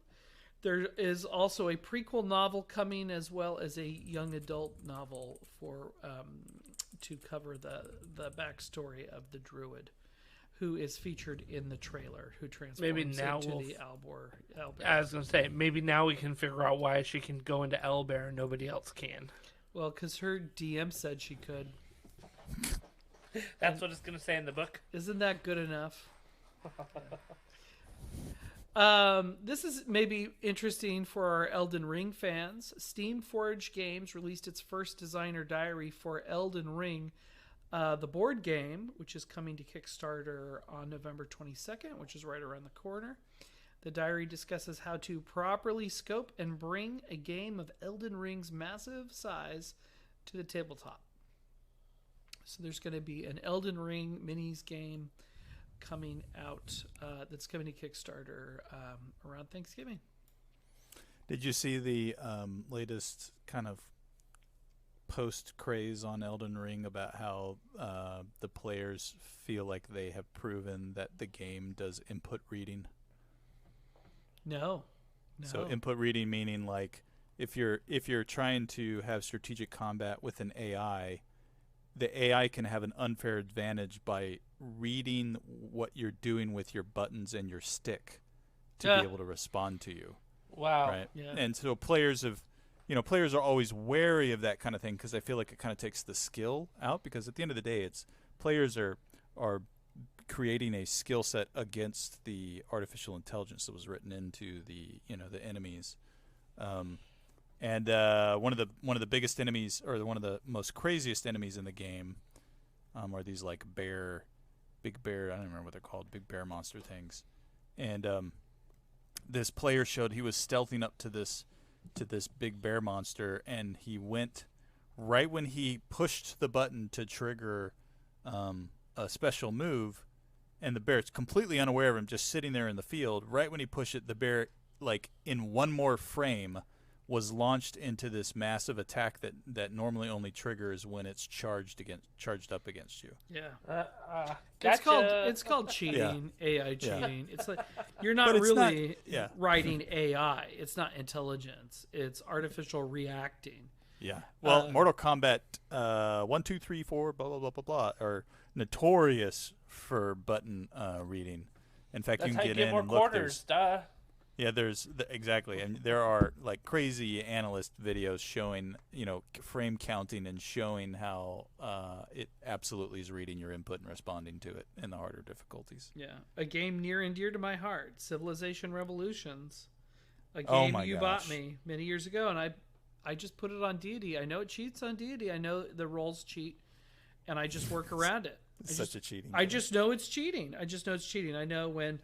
there is also a prequel novel coming, as well as a young adult novel for to cover the backstory of the druid, who is featured in the trailer, who transforms into the Albor. I was going to say, maybe now we can figure out why she can go into Owlbear and nobody else can. Well, because her DM said she could. That's what it's going to say in the book. Isn't that good enough? This is maybe interesting for our Elden Ring fans. Steamforged Games released its first designer diary for Elden Ring, the board game, which is coming to Kickstarter on November 22nd, which is right around the corner. The diary discusses how to properly scope and bring a game of Elden Ring's massive size to the tabletop. So there's going to be an Elden Ring minis game coming out that's coming to Kickstarter around Thanksgiving. Did you see the latest kind of post craze on Elden Ring about how the players feel like they have proven that the game does input reading? No. So input reading meaning like if you're trying to have strategic combat with an AI, the AI can have an unfair advantage by reading what you're doing with your buttons and your stick to be able to respond to you. Wow. Right. Yeah. And so players are always wary of that kind of thing because I feel like it kind of takes the skill out, because at the end of the day, it's players are creating a skill set against the artificial intelligence that was written into the enemies. And one of the biggest enemies, or one of the most craziest enemies in the game, are these like big bear. I don't remember what they're called, big bear monster things. And this player showed he was stealthing up to this big bear monster, and he went right when he pushed the button to trigger a special move, and the bear's completely unaware of him, just sitting there in the field. Right when he pushed it, the bear, like in one more frame, was launched into this massive attack that normally only triggers when it's charged up against you. Yeah. Gotcha. It's called cheating, AI cheating. It's like you're But not it's really not- writing AI. It's not intelligence. It's artificial reacting. Yeah. Well, Mortal Kombat 1, 2, 3, 4, blah blah blah blah blah are notorious for button reading. In fact, That's you how can you get get in more and look. quarters, duh. Yeah, exactly, and there are like crazy analyst videos showing, frame counting and showing how it absolutely is reading your input and responding to it in the harder difficulties. Yeah, a game near and dear to my heart, Civilization Revolutions, a Oh game my you gosh. bought me many years ago, and I just put it on Deity. I know it cheats on Deity. I know the rolls cheat, and I just work around it. Such a cheating. I just know it's cheating. I know when,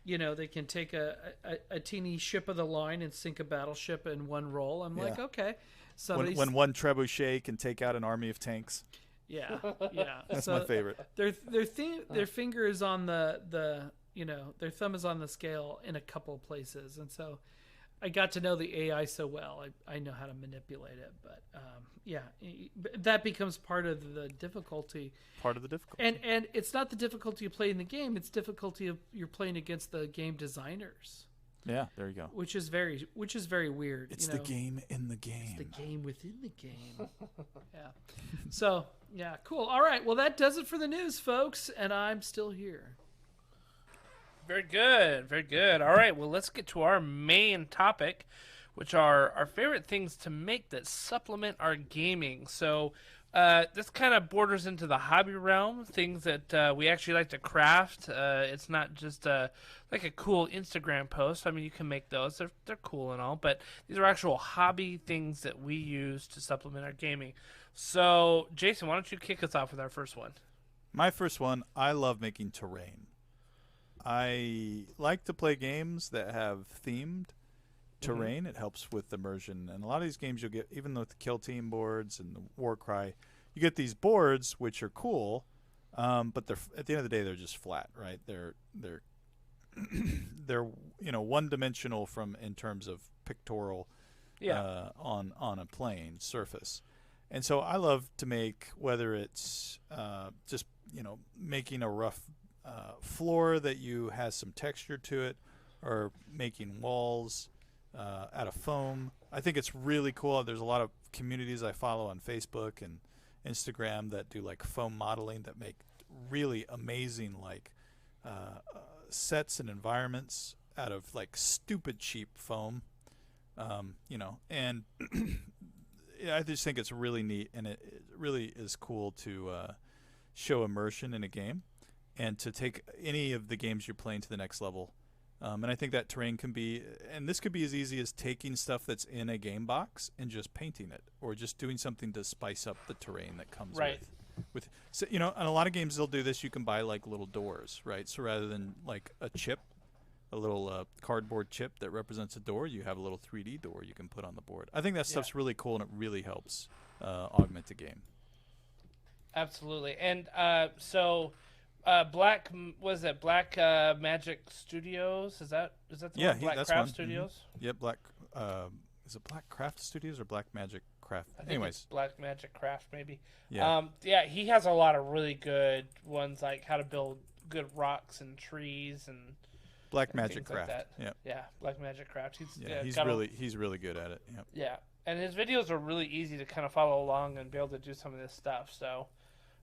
they can take a teeny ship of the line and sink a battleship in one roll. I'm like, okay. When one trebuchet can take out an army of tanks. Yeah. That's my favorite. Their finger is on the their thumb is on the scale in a couple of places, and so I got to know the AI so well. I know how to manipulate it, but that becomes part of the difficulty. And it's not the difficulty of playing the game; it's difficulty of you're playing against the game designers. Yeah, there you go. Which is very weird. It's the game in the game. It's the game within the game. Yeah. So cool. All right. Well, that does it for the news, folks, and I'm still here. Very good. Very good. All right. Well, let's get to our main topic, which are our favorite things to make that supplement our gaming. So this kind of borders into the hobby realm, things that we actually like to craft. It's not just like a cool Instagram post. I mean, you can make those. They're cool and all, but these are actual hobby things that we use to supplement our gaming. So, Jason, why don't you kick us off with our first one? My first one, I love making terrain. I like to play games that have themed terrain. It helps with immersion. And a lot of these games you'll get, even with the Kill Team boards and the Warcry, you get these boards which are cool, but they're at the end of the day they're just flat, right? They're they're one-dimensional in terms of pictorial on a plane surface. And so I love to make, whether it's just making a rough floor that has some texture to it, or making walls out of foam. I think it's really cool. There's a lot of communities I follow on Facebook and Instagram that do like foam modeling that make really amazing sets and environments out of like stupid cheap foam. And I just think it's really neat, and it really is cool to show immersion in a game and to take any of the games you're playing to the next level. And I think that terrain can be, and this could be as easy as taking stuff that's in a game box and just painting it, or just doing something to spice up the terrain that comes with. So, in a lot of games they'll do this. You can buy like little doors, right? So rather than like a chip, a little cardboard chip that represents a door, you have a little 3D door you can put on the board. I think that stuff's really cool, and it really helps augment the game. Absolutely. And Black Magic Studios? Is that the one? Black Craft Studios? Mm-hmm. Yep, Black. Is it Black Craft Studios or Black Magic Craft? I think Anyways, it's Black Magic Craft maybe. Yeah. He has a lot of really good ones, like how to build good rocks and trees and Black Magic Craft. Like Yep. Yeah, Black Magic Craft. He's really good at it. Yep. Yeah, and his videos are really easy to kind of follow along and be able to do some of this stuff. So.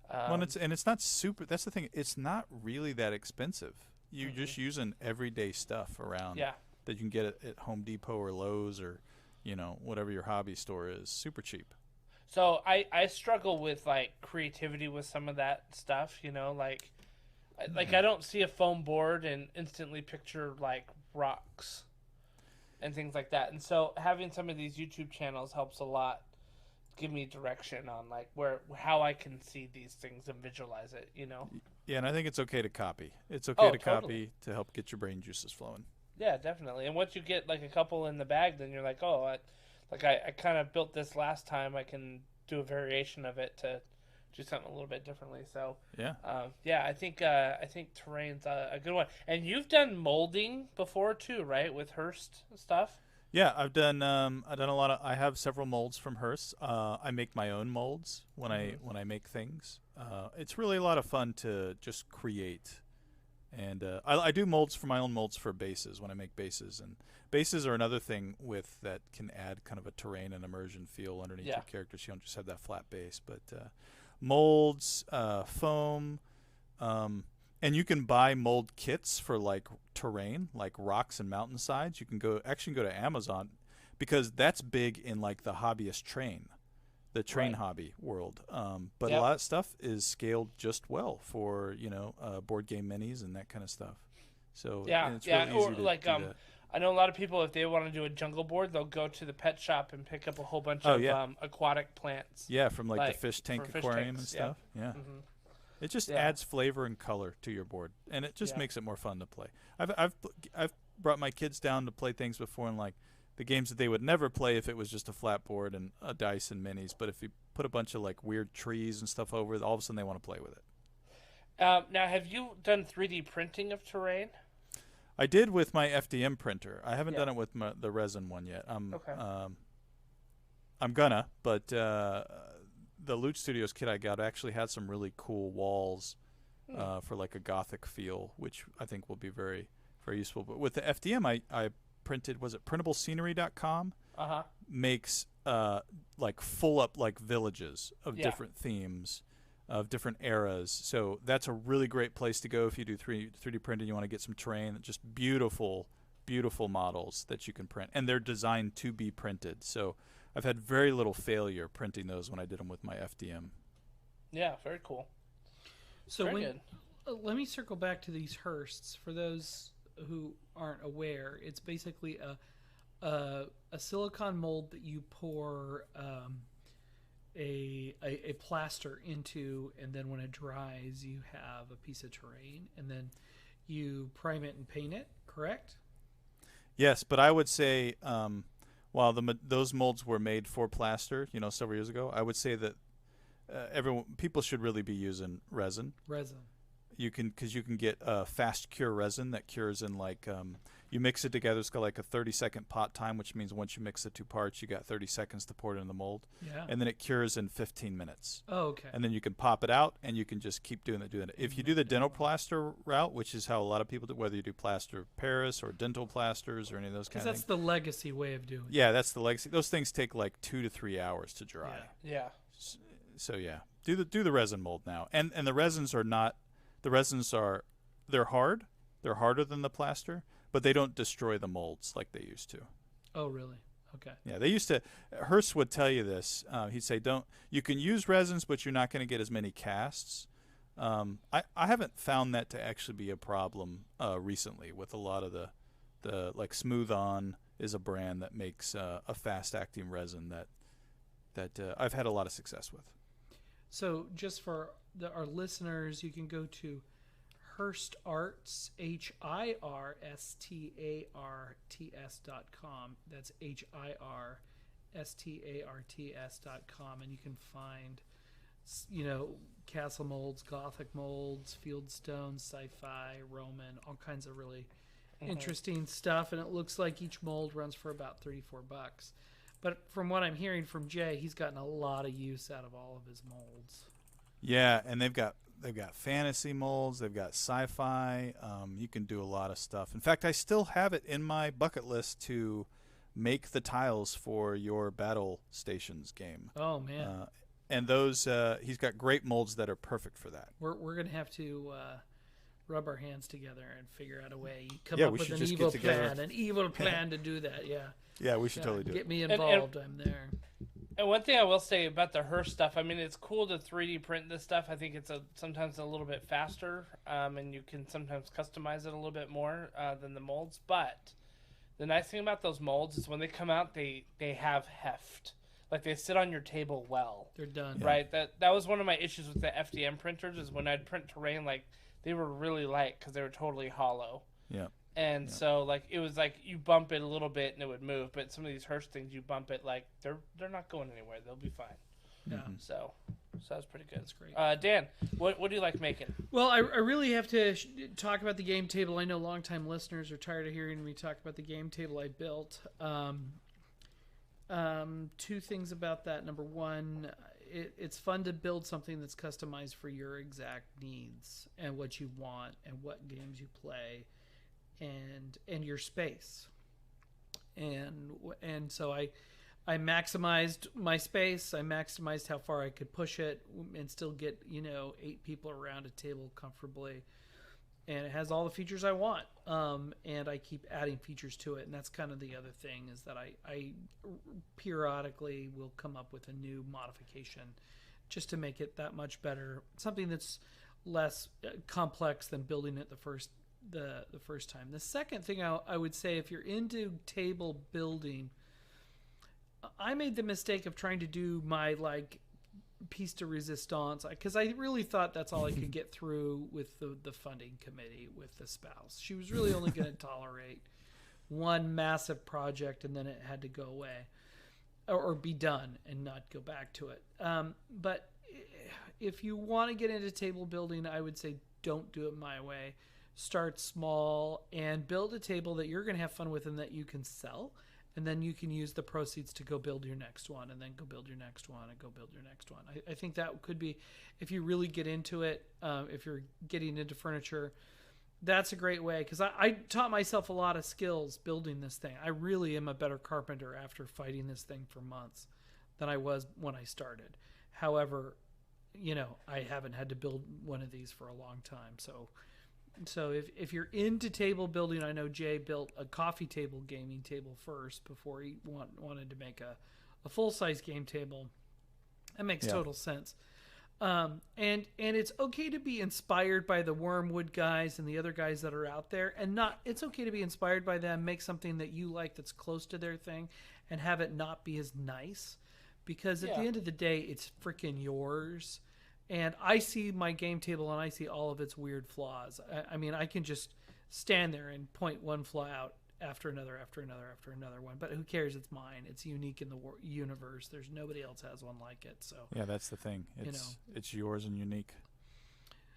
It's not super. That's the thing. It's not really that expensive. You're just using everyday stuff around that you can get at Home Depot or Lowe's or, whatever your hobby store is. Super cheap. So I struggle with like creativity with some of that stuff. I don't see a foam board and instantly picture like rocks and things like that. And so having some of these YouTube channels helps a lot. Give me direction on like how I can see these things and visualize it, Yeah, and I think it's okay to copy. It's okay to copy to help get your brain juices flowing. Yeah, definitely. And once you get like a couple in the bag, then you're like, I kind of built this last time. I can do a variation of it to do something a little bit differently. So I think terrain's a good one. And you've done molding before too, right? With Hearst stuff. Yeah, I've done a lot of. I have several molds from Hearst. I make my own molds when I make things. It's really a lot of fun to just create, and I do molds for my own molds for bases when I make bases. And bases are another thing that can add kind of a terrain and immersion feel underneath your characters. You don't just have that flat base, but molds, foam. And you can buy mold kits for like terrain, like rocks and mountainsides. You can go to Amazon, because that's big in like the hobbyist the train hobby world. But a lot of stuff is scaled just well for board game minis and that kind of stuff. So yeah, it's really easy or to like do that. I know a lot of people, if they want to do a jungle board, they'll go to the pet shop and pick up a whole bunch of aquatic plants. Yeah, from like the fish tank aquarium tanks, and stuff. Yeah. Mm-hmm. It just adds flavor and color to your board, and it just makes it more fun to play. I've brought my kids down to play things before, and like the games that they would never play if it was just a flat board and a dice and minis. But if you put a bunch of like weird trees and stuff over it, all of a sudden they want to play with it. Now, have you done 3D printing of terrain? I did with my FDM printer. I haven't done it with the resin one yet. I'm gonna, but the Loot Studios kit I got actually had some really cool walls for like a gothic feel, which I think will be very, very useful. But with the FDM, I printed, was it printablescenery.com? Makes like full up like villages of different themes, of different eras. So that's a really great place to go if you do 3D printing. You want to get some terrain, just beautiful, beautiful models that you can print. And they're designed to be printed. So I've had very little failure printing those when I did them with my FDM. Yeah, very cool. So let me circle back to these Hearsts. For those who aren't aware, it's basically a silicone mold that you pour a plaster into, and then when it dries, you have a piece of terrain, and then you prime it and paint it. Correct? Yes, but I would say while those molds were made for plaster, several years ago, I would say that people should really be using resin. Because you can get fast cure resin that cures in like you mix it together. It's got like a 30-second pot time, which means once you mix the two parts, you got 30 seconds to pour it in the mold. Yeah. And then it cures in 15 minutes. Oh, okay. And then you can pop it out, and you can just keep doing it. If you do the dental plaster route, which is how a lot of people do, whether you do plaster of Paris or dental plasters or any of those kind of things. Because that's the legacy way of doing it. Yeah, that's the legacy. Those things take like 2 to 3 hours to dry. Yeah. So yeah, do the resin mold now. And the resins are not. The resins they're hard. They're harder than the plaster, but they don't destroy the molds like they used to. Oh, really? Okay. Yeah, they used to. Hearst would tell you this. He'd say, you can use resins, but you're not going to get as many casts. I haven't found that to actually be a problem recently with a lot of the like Smooth On is a brand that makes a fast acting resin that I've had a lot of success with. So just for our listeners, you can go to Hearst Arts, HIRSTARTS.com. That's HIRSTARTS.com, and you can find, castle molds, Gothic molds, Fieldstone, sci-fi, Roman, all kinds of really interesting stuff. And it looks like each mold runs for about $34. But from what I'm hearing from Jay, he's gotten a lot of use out of all of his molds. Yeah, and they've got fantasy molds, they've got sci-fi. You can do a lot of stuff. In fact, I still have it in my bucket list to make the tiles for your battle stations game. Oh man! And those he's got great molds that are perfect for that. We're gonna have to rub our hands together and figure out a way. Come up with an evil plan to do that. Yeah. Yeah, we should totally do it. Get me involved. I'm there. And one thing I will say about the Hearst stuff, I mean, it's cool to 3D print this stuff. I think it's sometimes a little bit faster, and you can sometimes customize it a little bit more than the molds. But the nice thing about those molds is when they come out, they have heft. Like, they sit on your table well. They're done. Right? That was one of my issues with the FDM printers, is when I'd print terrain, like, they were really light because they were totally hollow. Yeah. And so, like, it was like you bump it a little bit and it would move. But some of these Hearst things, you bump it, like, they're not going anywhere. They'll be fine. Yeah. So that's pretty good. That's great. Dan, what do you like making? Well, I really have to talk about the game table. I know longtime listeners are tired of hearing me talk about the game table I built. Two things about that. Number one, it's fun to build something that's customized for your exact needs and what you want and what games you play. And your space, and so I maximized my space. I maximized how far I could push it and still get 8 people around a table comfortably, and it has all the features I want. And I keep adding features to it, and that's kind of the other thing, is that I periodically will come up with a new modification just to make it that much better. Something that's less complex than building it the first the first time. The second thing I would say, if you're into table building, I made the mistake of trying to do my like piece de resistance, because I really thought that's all I could get through with the funding committee with the spouse. She was really only going to tolerate one massive project, and then it had to go away or be done and not go back to it. But if you want to get into table building, I would say don't do it my way. Start small and build a table that you're going to have fun with and that you can sell. And then you can use the proceeds to go build your next one, and then go build your next one, and go build your next one. I think that could be, if you really get into it, if you're getting into furniture, that's a great way. Because I taught myself a lot of skills building this thing. I really am a better carpenter after fighting this thing for months than I was when I started. However, I haven't had to build one of these for a long time. So if you're into table building, I know Jay built a coffee table gaming table first before he wanted to make a full-size game table. That makes total sense. And it's okay to be inspired by the Wormwood guys and the other guys that are out there, and it's okay to be inspired by them, make something that you like that's close to their thing, and have it not be as nice, because at the end of the day, it's freaking yours. And I see my game table, and I see all of its weird flaws. I mean, I can just stand there and point one flaw out after another, after another, after another one. But who cares? It's mine. It's unique in the universe. There's nobody else has one like it. So yeah, that's the thing. It's yours and unique.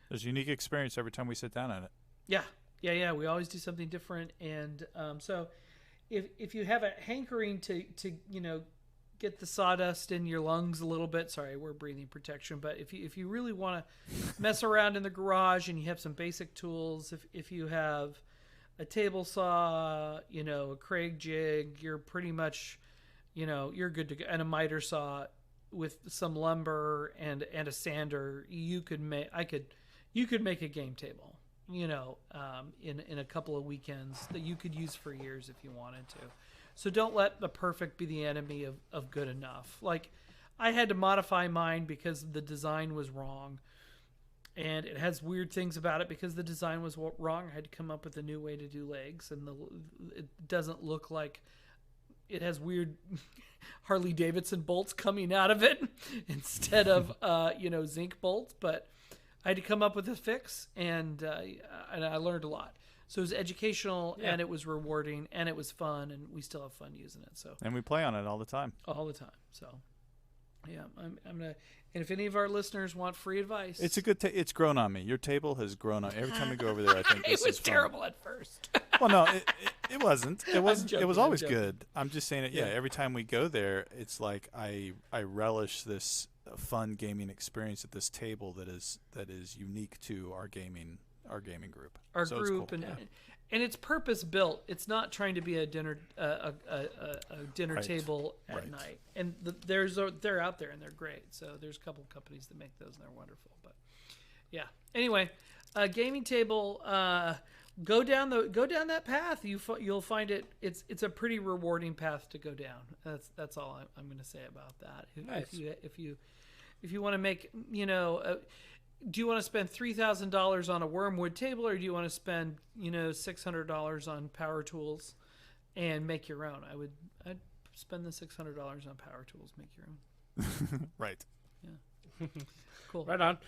There's a unique experience every time we sit down at it. Yeah. We always do something different. And so if you have a hankering to get the sawdust in your lungs a little bit. Sorry, we're breathing protection. But if you really want to mess around in the garage and you have some basic tools, if you have a table saw, a Craig jig, you're pretty much, you're good to go. And a miter saw with some lumber and a sander, you could make a game table, in a couple of weekends that you could use for years if you wanted to. So don't let the perfect be the enemy of good enough. Like, I had to modify mine because the design was wrong. And it has weird things about it because the design was wrong. I had to come up with a new way to do legs. And it doesn't look like... It has weird Harley Davidson bolts coming out of it instead of, zinc bolts. But I had to come up with a fix, and I learned a lot. So it was educational, and it was rewarding, and it was fun, and we still have fun using it. So, and we play on it all the time. All the time. So, yeah, I'm gonna. And if any of our listeners want free advice, it's a good. It's grown on me. Your table has grown on. Every time we go over there, I think this it was is fun. terrible at first. Well, no, it wasn't. It wasn't. Joking, it was always good. I'm just saying it. Yeah, Yeah. every time we go there, it's like I relish this fun gaming experience at this table that is unique to our gaming group. Our so it's group, cool. and it's purpose built. It's not trying to be a dinner Right. table at Right. night. And they're out there and they're great. So there's a couple companies that make those and they're wonderful. But yeah. Anyway, gaming table. Go down that path. You'll find it. It's a pretty rewarding path to go down. That's all I'm going to say about that. Nice. If you want to make do you want to spend $3,000 on a Wormwood table, or do you want to spend $600 on power tools and make your own? I'd spend the $600 on power tools, make your own. Right. Yeah. Cool. Right on.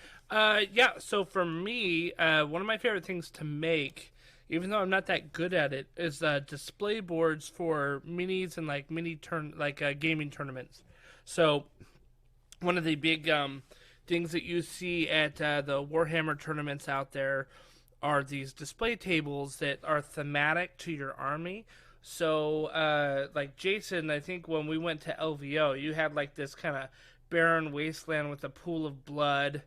So for me, one of my favorite things to make, even though I'm not that good at it, is display boards for minis and gaming tournaments. So one of the big things that you see at the Warhammer tournaments out there are these display tables that are thematic to your army. So, like Jason, I think when we went to LVO, you had like this kind of barren wasteland with a pool of blood,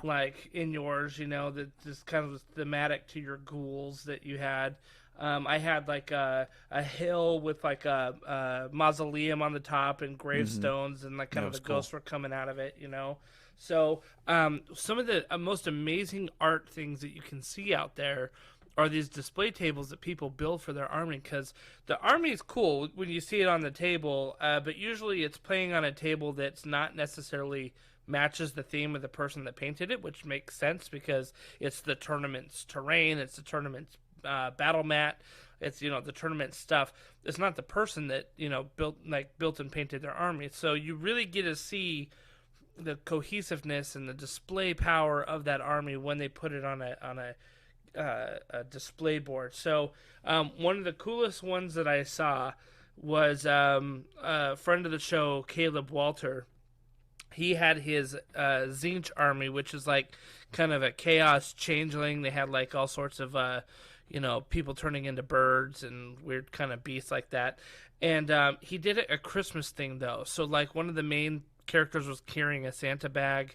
like in yours, that just kind of was thematic to your ghouls that you had. I had like a hill with like a mausoleum on the top and gravestones, and like kind of the ghosts were coming out of it, So some of the most amazing art things that you can see out there are these display tables that people build for their army, because the army is cool when you see it on the table, but usually it's playing on a table that's not necessarily matches the theme of the person that painted it, which makes sense because it's the tournament's terrain, it's the tournament's battle mat, it's the tournament stuff. It's not the person that built and painted their army. So you really get to see the cohesiveness and the display power of that army when they put it on a display board. So one of the coolest ones that I saw was a friend of the show, Caleb Walter. He had his Zinch army, which is like kind of a chaos changeling. They had like all sorts of people turning into birds and weird kind of beasts like that. And he did it a Christmas thing though. So like one of the main characters was carrying a Santa bag,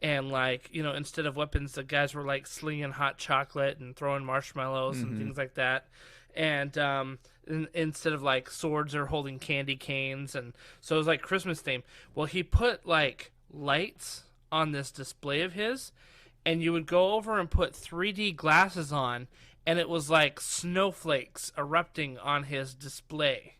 and instead of weapons, the guys were like slinging hot chocolate and throwing marshmallows and things like that. And instead of like swords, they're holding candy canes, and so it was like Christmas theme. Well, he put like lights on this display of his, and you would go over and put 3D glasses on, and it was like snowflakes erupting on his display.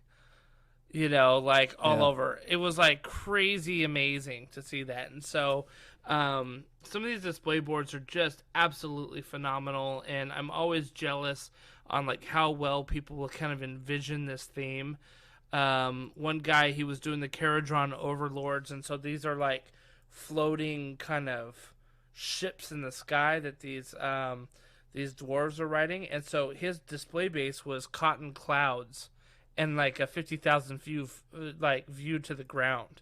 All over. It was like crazy amazing to see that. And so some of these display boards are just absolutely phenomenal, and I'm always jealous on like how well people will kind of envision this theme. One guy, he was doing the Caradron Overlords, and so these are like floating kind of ships in the sky that these dwarves are riding, and so his display base was cotton clouds, and like a 50,000 view to the ground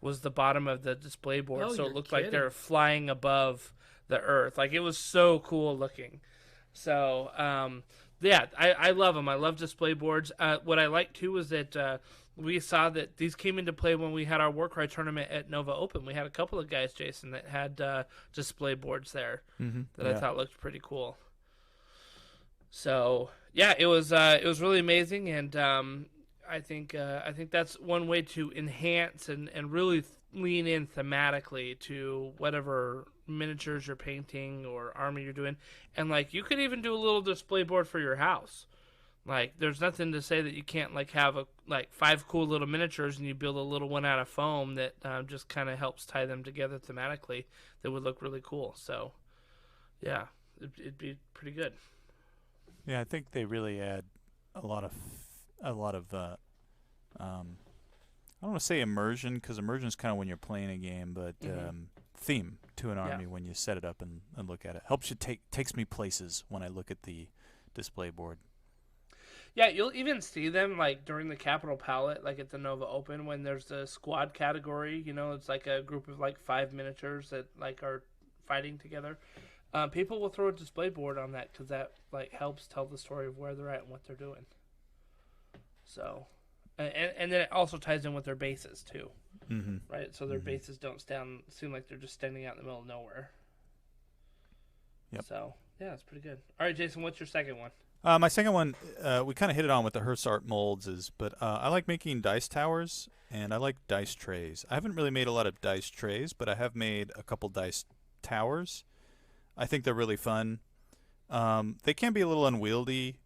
was the bottom of the display board. Oh, so it looked kidding. like they're flying above the earth. Like it was so cool looking. So I love them. I love display boards. What I like too was that we saw that these came into play when we had our Warcry tournament at Nova Open. We had a couple of guys, Jason, that had display boards there that I thought looked pretty cool. So yeah, it was really amazing, and I think that's one way to enhance and really lean in thematically to whatever miniatures you're painting or army you're doing. And like you could even do a little display board for your house. Like there's nothing to say that you can't like have 5 cool little miniatures and you build a little one out of foam that just kind of helps tie them together thematically. That would look really cool. So yeah, it'd be pretty good. Yeah, I think they really add a lot of I don't want to say immersion, because immersion is kind of when you're playing a game, but theme to an army when you set it up and look at it. Helps you takes me places when I look at the display board. Yeah, you'll even see them like during the Capital Palette, like at the Nova Open, when there's the squad category. It's like a group of like 5 miniatures that like are fighting together. People will throw a display board on that because that like helps tell the story of where they're at and what they're doing. So, and then it also ties in with their bases too, right? So their bases don't seem like they're just standing out in the middle of nowhere. Yep. So yeah, it's pretty good. All right, Jason, what's your second one? My second one, we kind of hit it on with the Hertz Art molds, but I like making dice towers, and I like dice trays. I haven't really made a lot of dice trays, but I have made a couple dice towers. I think they're really fun. They can be a little unwieldy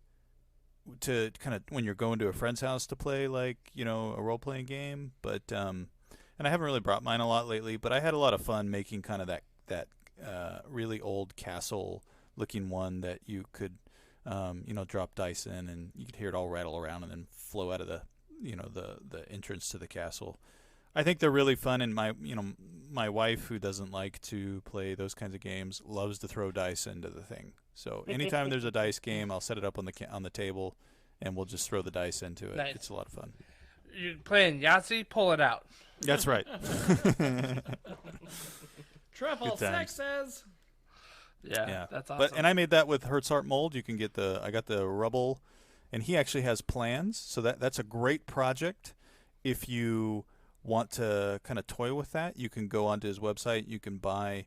to kind of when you're going to a friend's house to play a role-playing game, but and I haven't really brought mine a lot lately, but I had a lot of fun making kind of that really old castle-looking one that you could drop dice in, and you could hear it all rattle around and then flow out of the entrance to the castle. I think they're really fun, and my wife, who doesn't like to play those kinds of games, loves to throw dice into the thing. So anytime there's a dice game, I'll set it up on the table, and we'll just throw the dice into it. Nice. It's a lot of fun. You're playing Yahtzee? Pull it out. That's right. Triple sixes. Yeah, that's awesome. And I made that with Hertz Art mold. You can get I got the rubble, and he actually has plans, so that's a great project. If you want to kind of toy with that, you can go onto his website. You can buy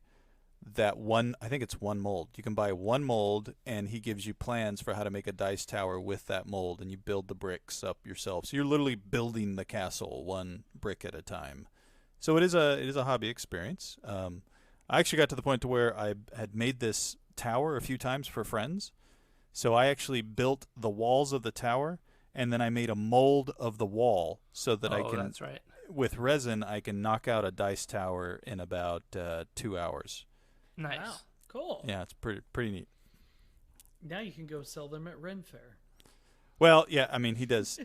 that one. I think it's one mold. You can buy one mold, and he gives you plans for how to make a dice tower with that mold, and you build the bricks up yourself. So you're literally building the castle one brick at a time. So it is a hobby experience. I actually got to the point to where I had made this tower a few times for friends. So I actually built the walls of the tower, and then I made a mold of the wall so that I can. That's right. with resin, I can knock out a dice tower in about 2 hours. Nice. Wow. Cool. Yeah, it's pretty neat. Now you can go sell them at Ren Fair. Well, yeah, I mean he does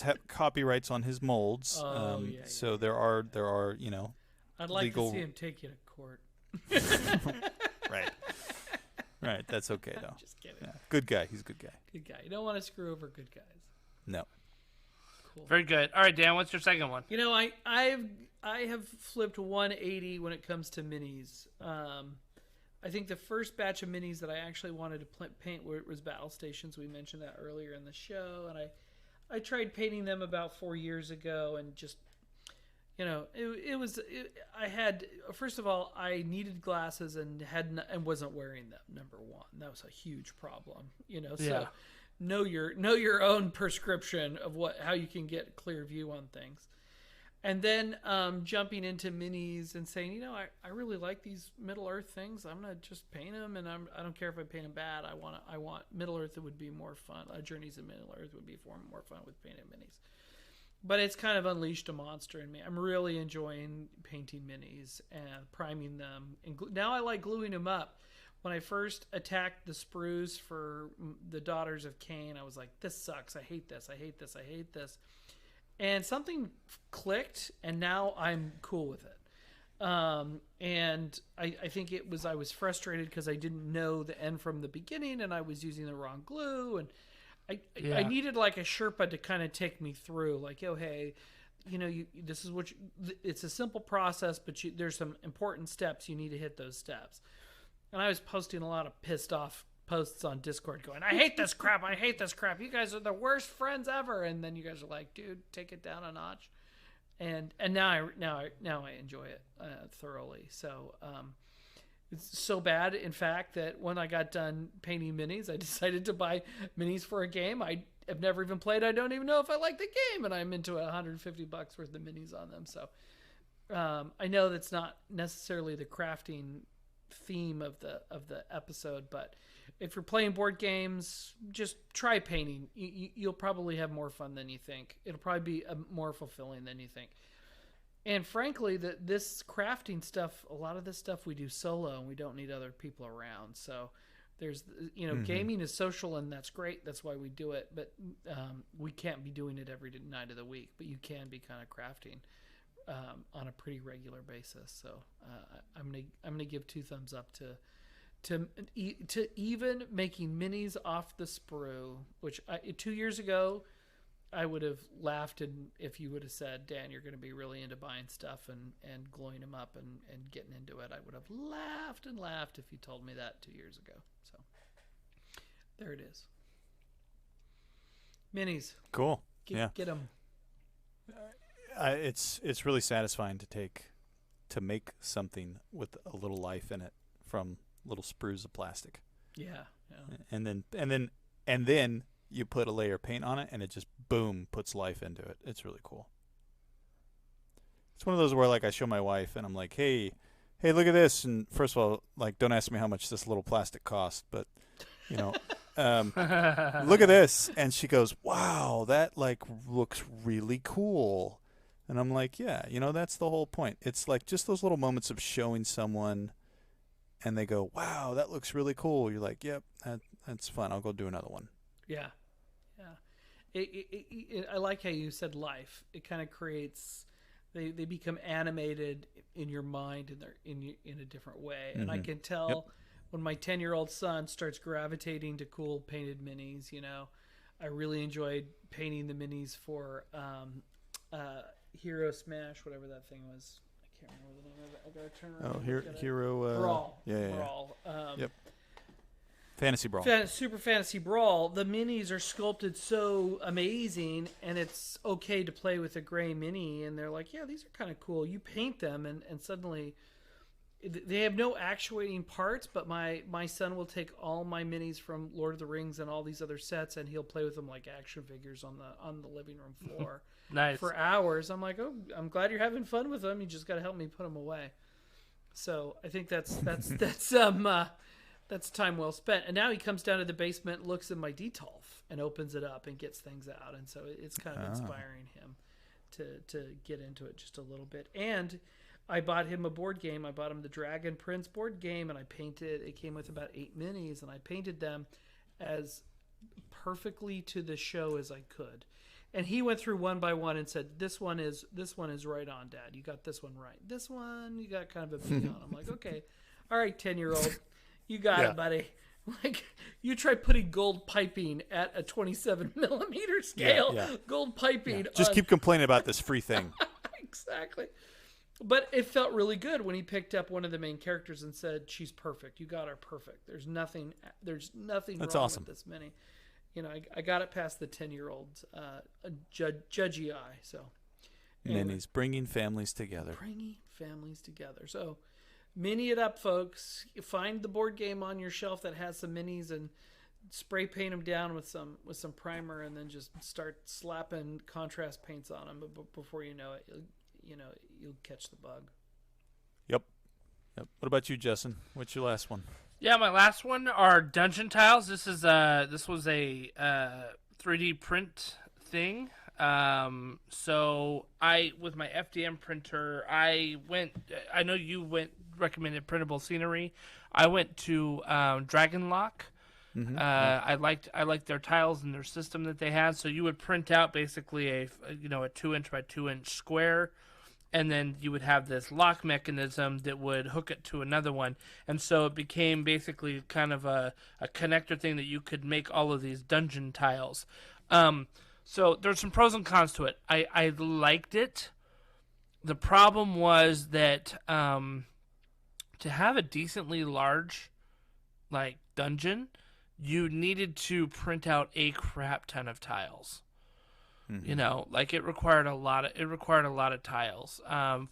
have copyrights on his molds. So there are I'd like legal... to see him take you to court. Right. That's okay though. Just kidding. Yeah. Good guy. He's a good guy. Good guy. You don't want to screw over good guys. No. Cool. Very good. All right, Dan, what's your second one? I have flipped 180 when it comes to minis. I think the first batch of minis that I actually wanted to paint was battle stations. We mentioned that earlier in the show, and I tried painting them about 4 years ago, and just I had, first of all, I needed glasses and wasn't wearing them. Number one, that was a huge problem. So know your own prescription of how you can get a clear view on things. And then jumping into minis and saying, I really like these Middle Earth things. I'm gonna just paint them, and I don't care if I paint them bad. I want Middle Earth. It would be more fun. Journeys in Middle Earth would be more fun with painted minis. But it's kind of unleashed a monster in me. I'm really enjoying painting minis and priming them. And now I like gluing them up. When I first attacked the sprues for the Daughters of Cain, I was like, this sucks. I hate this. I hate this. I hate this. And something clicked, and now I'm cool with it. And I think I was frustrated because I didn't know the end from the beginning, and I was using the wrong glue, and I needed like a Sherpa to kind of take me through, like, oh, hey, this is it's a simple process, but there's some important steps. You need to hit those steps. And I was posting a lot of pissed off posts on Discord going, I hate this crap. I hate this crap. You guys are the worst friends ever. And then you guys are like, dude, take it down a notch. And now I enjoy it thoroughly. So, it's so bad, in fact, that when I got done painting minis, I decided to buy minis for a game I have never even played. I don't even know if I like the game, and I'm into $150 worth of minis on them. So I know that's not necessarily the crafting theme of the episode, but if you're playing board games, just try painting. You'll probably have more fun than you think. It'll probably be more fulfilling than you think. And frankly, this crafting stuff, a lot of this stuff we do solo, and we don't need other people around. So there's, gaming is social, and that's great. That's why we do it. But we can't be doing it every night of the week. But you can be kind of crafting on a pretty regular basis. So I'm gonna give 2 thumbs up to even making minis off the sprue, which 2 years ago I would have laughed, and if you would have said, Dan, you're going to be really into buying stuff and gluing them up and getting into it, I would have laughed and laughed if you told me that 2 years ago. So there it is. Minis. Cool. Get them. It's really satisfying to make something with a little life in it from little sprues of plastic. Yeah. And then you put a layer of paint on it, and it just, boom, puts life into it. It's really cool. It's one of those where, like, I show my wife, and I'm like, hey, look at this. And first of all, like, don't ask me how much this little plastic cost, but, look at this. And she goes, wow, that, like, looks really cool. And I'm like, yeah, that's the whole point. It's like just those little moments of showing someone, and they go, wow, that looks really cool. You're like, yep, that's fun. I'll go do another one. Yeah. I like how you said life. It kind of creates, they become animated in your mind, and they're in a different way. And I can tell when my 10-year-old son starts gravitating to cool painted minis. I really enjoyed painting the minis for Hero Smash, whatever that thing was. I can't remember the name of it. I gotta turn around. Hero Brawl. Brawl. Yep. Fantasy Brawl. Super Fantasy Brawl. The minis are sculpted so amazing, and it's okay to play with a gray mini, and they're like, yeah, these are kind of cool. You paint them, and suddenly they have no actuating parts, but my son will take all my minis from Lord of the Rings and all these other sets, and he'll play with them like action figures on the living room floor. Nice. For hours. I'm like, oh, I'm glad you're having fun with them. You just got to help me put them away. So I think that's time well spent. And now he comes down to the basement, looks in my Detolf, and opens it up and gets things out. And so it's kind of inspiring him to get into it just a little bit. And I bought him a board game. I bought him the Dragon Prince board game, and I painted. It came with about 8 minis, and I painted them as perfectly to the show as I could. And he went through one by one and said, this one is right on, Dad. You got this one right. This one you got kind of a B on. I'm like, okay, all right, 10-year-old, you got it, buddy. Like, you try putting gold piping at a 27 millimeter scale. Gold piping. Just keep complaining about this free thing. Exactly. But it felt really good when he picked up one of the main characters and said, "She's perfect. You got her perfect. There's nothing That's wrong awesome. with this mini." You know, I got it past the 10-year-old judgy eye. So, anyway, Minis, bringing families together. So, mini it up, folks. Find the board game on your shelf that has some minis and spray paint them down with some primer, and then just start slapping contrast paints on them. But before you know it, you'll catch the bug. Yep. What about you, Justin? What's your last one? Yeah, my last one are dungeon tiles. This was a 3D print thing. So with my FDM printer, I know you recommended printable scenery. I went to Dragon Lock. Mm-hmm. I liked their tiles and their system that they had. So you would print out basically a 2-inch by 2-inch square, and then you would have this lock mechanism that would hook it to another one. And so it became basically kind of a connector thing that you could make all of these dungeon tiles. So there's some pros and cons to it. I liked it. The problem was that to have a decently large dungeon, you needed to print out a crap ton of tiles. Mm-hmm. It required a lot of tiles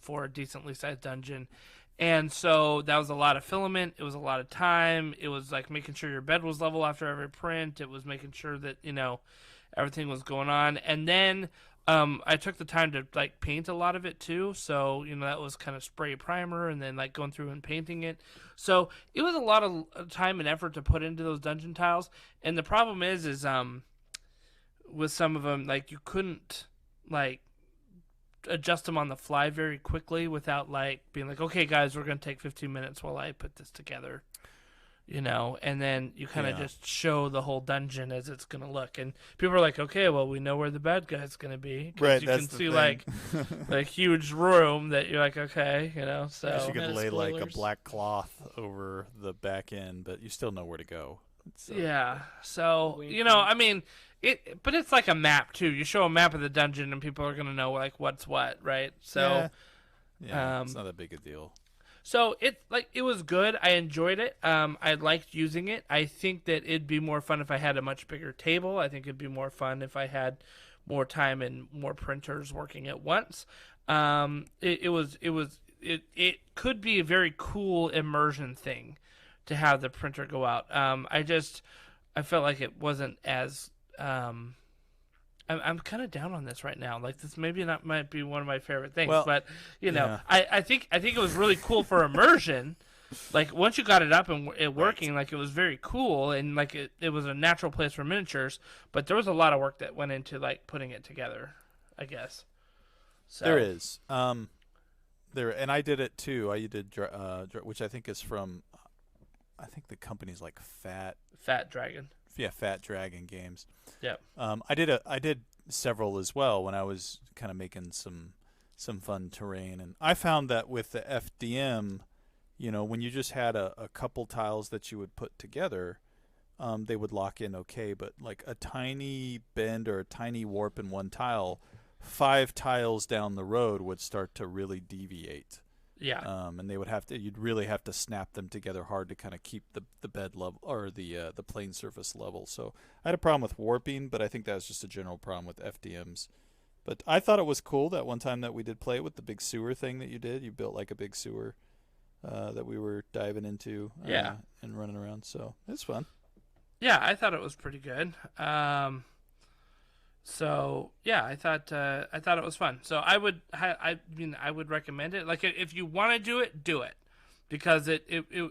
for a decently sized dungeon. And so that was a lot of filament. It was a lot of time. It was making sure your bed was level after every print. It was making sure that, everything was going on. And then I took the time to paint a lot of it too. So, that was kind of spray primer and then going through and painting it. So it was a lot of time and effort to put into those dungeon tiles. And the problem is with some of them, you couldn't adjust them on the fly very quickly without being okay, guys, we're going to take 15 minutes while I put this together. And then you kind of just show the whole dungeon as it's going to look. And people are okay, well, we know where the bad guy's going to be. Right, you that's can see, thing. huge room that you're okay, so. You could lay, a black cloth over the back end, but you still know where to go. So. Yeah, so, but it's like a map, too. You show a map of the dungeon, and people are going to know, what's what, right? So, yeah, it's not that big a deal. So it was good. I enjoyed it. I liked using it. I think that it'd be more fun if I had a much bigger table. I think it'd be more fun if I had more time and more printers working at once. It could be a very cool immersion thing to have the printer go out. I felt like it wasn't as. I'm kind of down on this right now. This might be one of my favorite things, but I think it was really cool for immersion. Once you got it up and it working, it was very cool and it was a natural place for miniatures. But there was a lot of work that went into putting it together, I guess. So. There is, and I did it too. I did, which I think is from, I think the company's Fat Dragon. Yeah, Fat Dragon Games. Yeah. I did several as well when I was kind of making some fun terrain, and I found that with the FDM, when you just had a couple tiles that you would put together, they would lock in okay. But a tiny bend or a tiny warp in one tile, 5 tiles down the road would start to really deviate. Yeah. And you'd really have to snap them together hard to kind of keep the bed level or the plane surface level. So I had a problem with warping, but I think that was just a general problem with FDMs. But I thought it was cool that one time that we did play it with the big sewer thing that you did. You built a big sewer that we were diving into and running around. So it's fun. Yeah, I thought it was pretty good. So yeah, I thought it was fun. So I would recommend it. If you want to do it, because it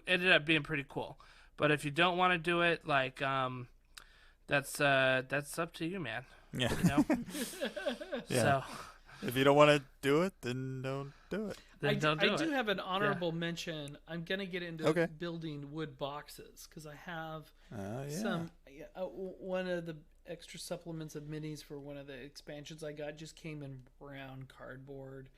ended up being pretty cool. But if you don't want to do it, that's up to you, man. Yeah. Yeah. So If you don't want to do it, then don't do it. Then I do have an honorable mention. I'm going to get into building wood boxes because I have some. One of the extra supplements of minis for one of the expansions I got just came in brown cardboard,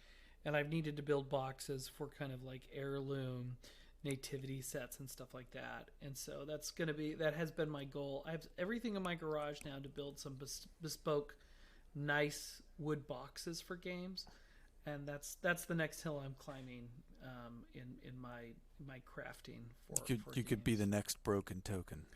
and I've needed to build boxes for kind of like heirloom nativity sets and stuff like that. And so that has been my goal. I have everything in my garage now to build some bespoke, nice wood boxes for games. And that's the next hill I'm climbing in my crafting for you could be the next Broken Token.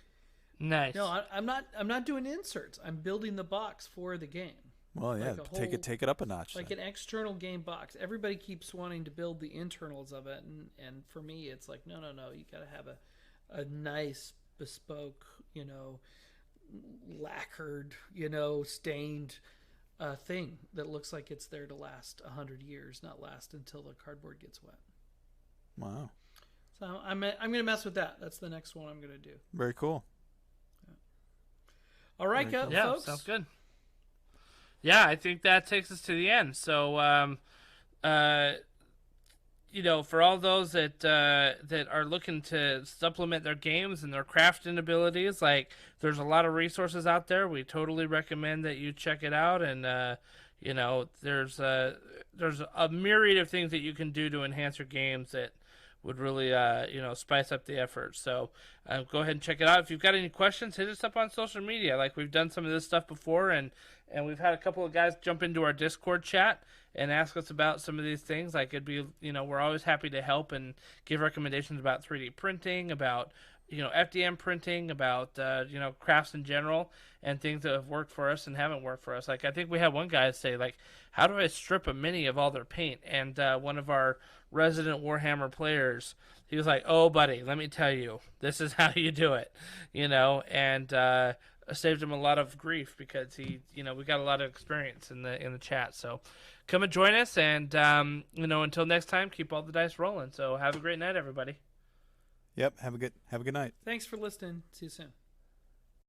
Nice. No, I'm not doing inserts. I'm building the box for the game. Well, yeah, like take it up a notch. Like an external game box. Everybody keeps wanting to build the internals of it, and for me, it's like no. You got to have a nice bespoke, lacquered, stained thing that looks like it's there to last 100 years, not last until the cardboard gets wet. Wow. So I'm gonna mess with that. That's the next one I'm gonna do. Very cool. All right, folks. Yeah, sounds good. Yeah, I think that takes us to the end. So, for all those that are looking to supplement their games and their crafting abilities, like there's a lot of resources out there. We totally recommend that you check it out. And there's a myriad of things that you can do to enhance your games that would really spice up the effort. So go ahead and check it out. If you've got any questions, hit us up on social media. Like we've done some of this stuff before, and we've had a couple of guys jump into our Discord chat and ask us about some of these things. Like it'd be, we're always happy to help and give recommendations about 3D printing, about FDM printing, about crafts in general, and things that have worked for us and haven't worked for us. Like I think we had one guy say, like, how do I strip a mini of all their paint? And one of our resident Warhammer players, he was like, oh buddy, let me tell you, this is how you do it, and saved him a lot of grief because we got a lot of experience in the chat. So come and join us, and until next time, keep all the dice rolling. So have a great night, everybody. Yep, have a good night. Thanks for listening. See you soon.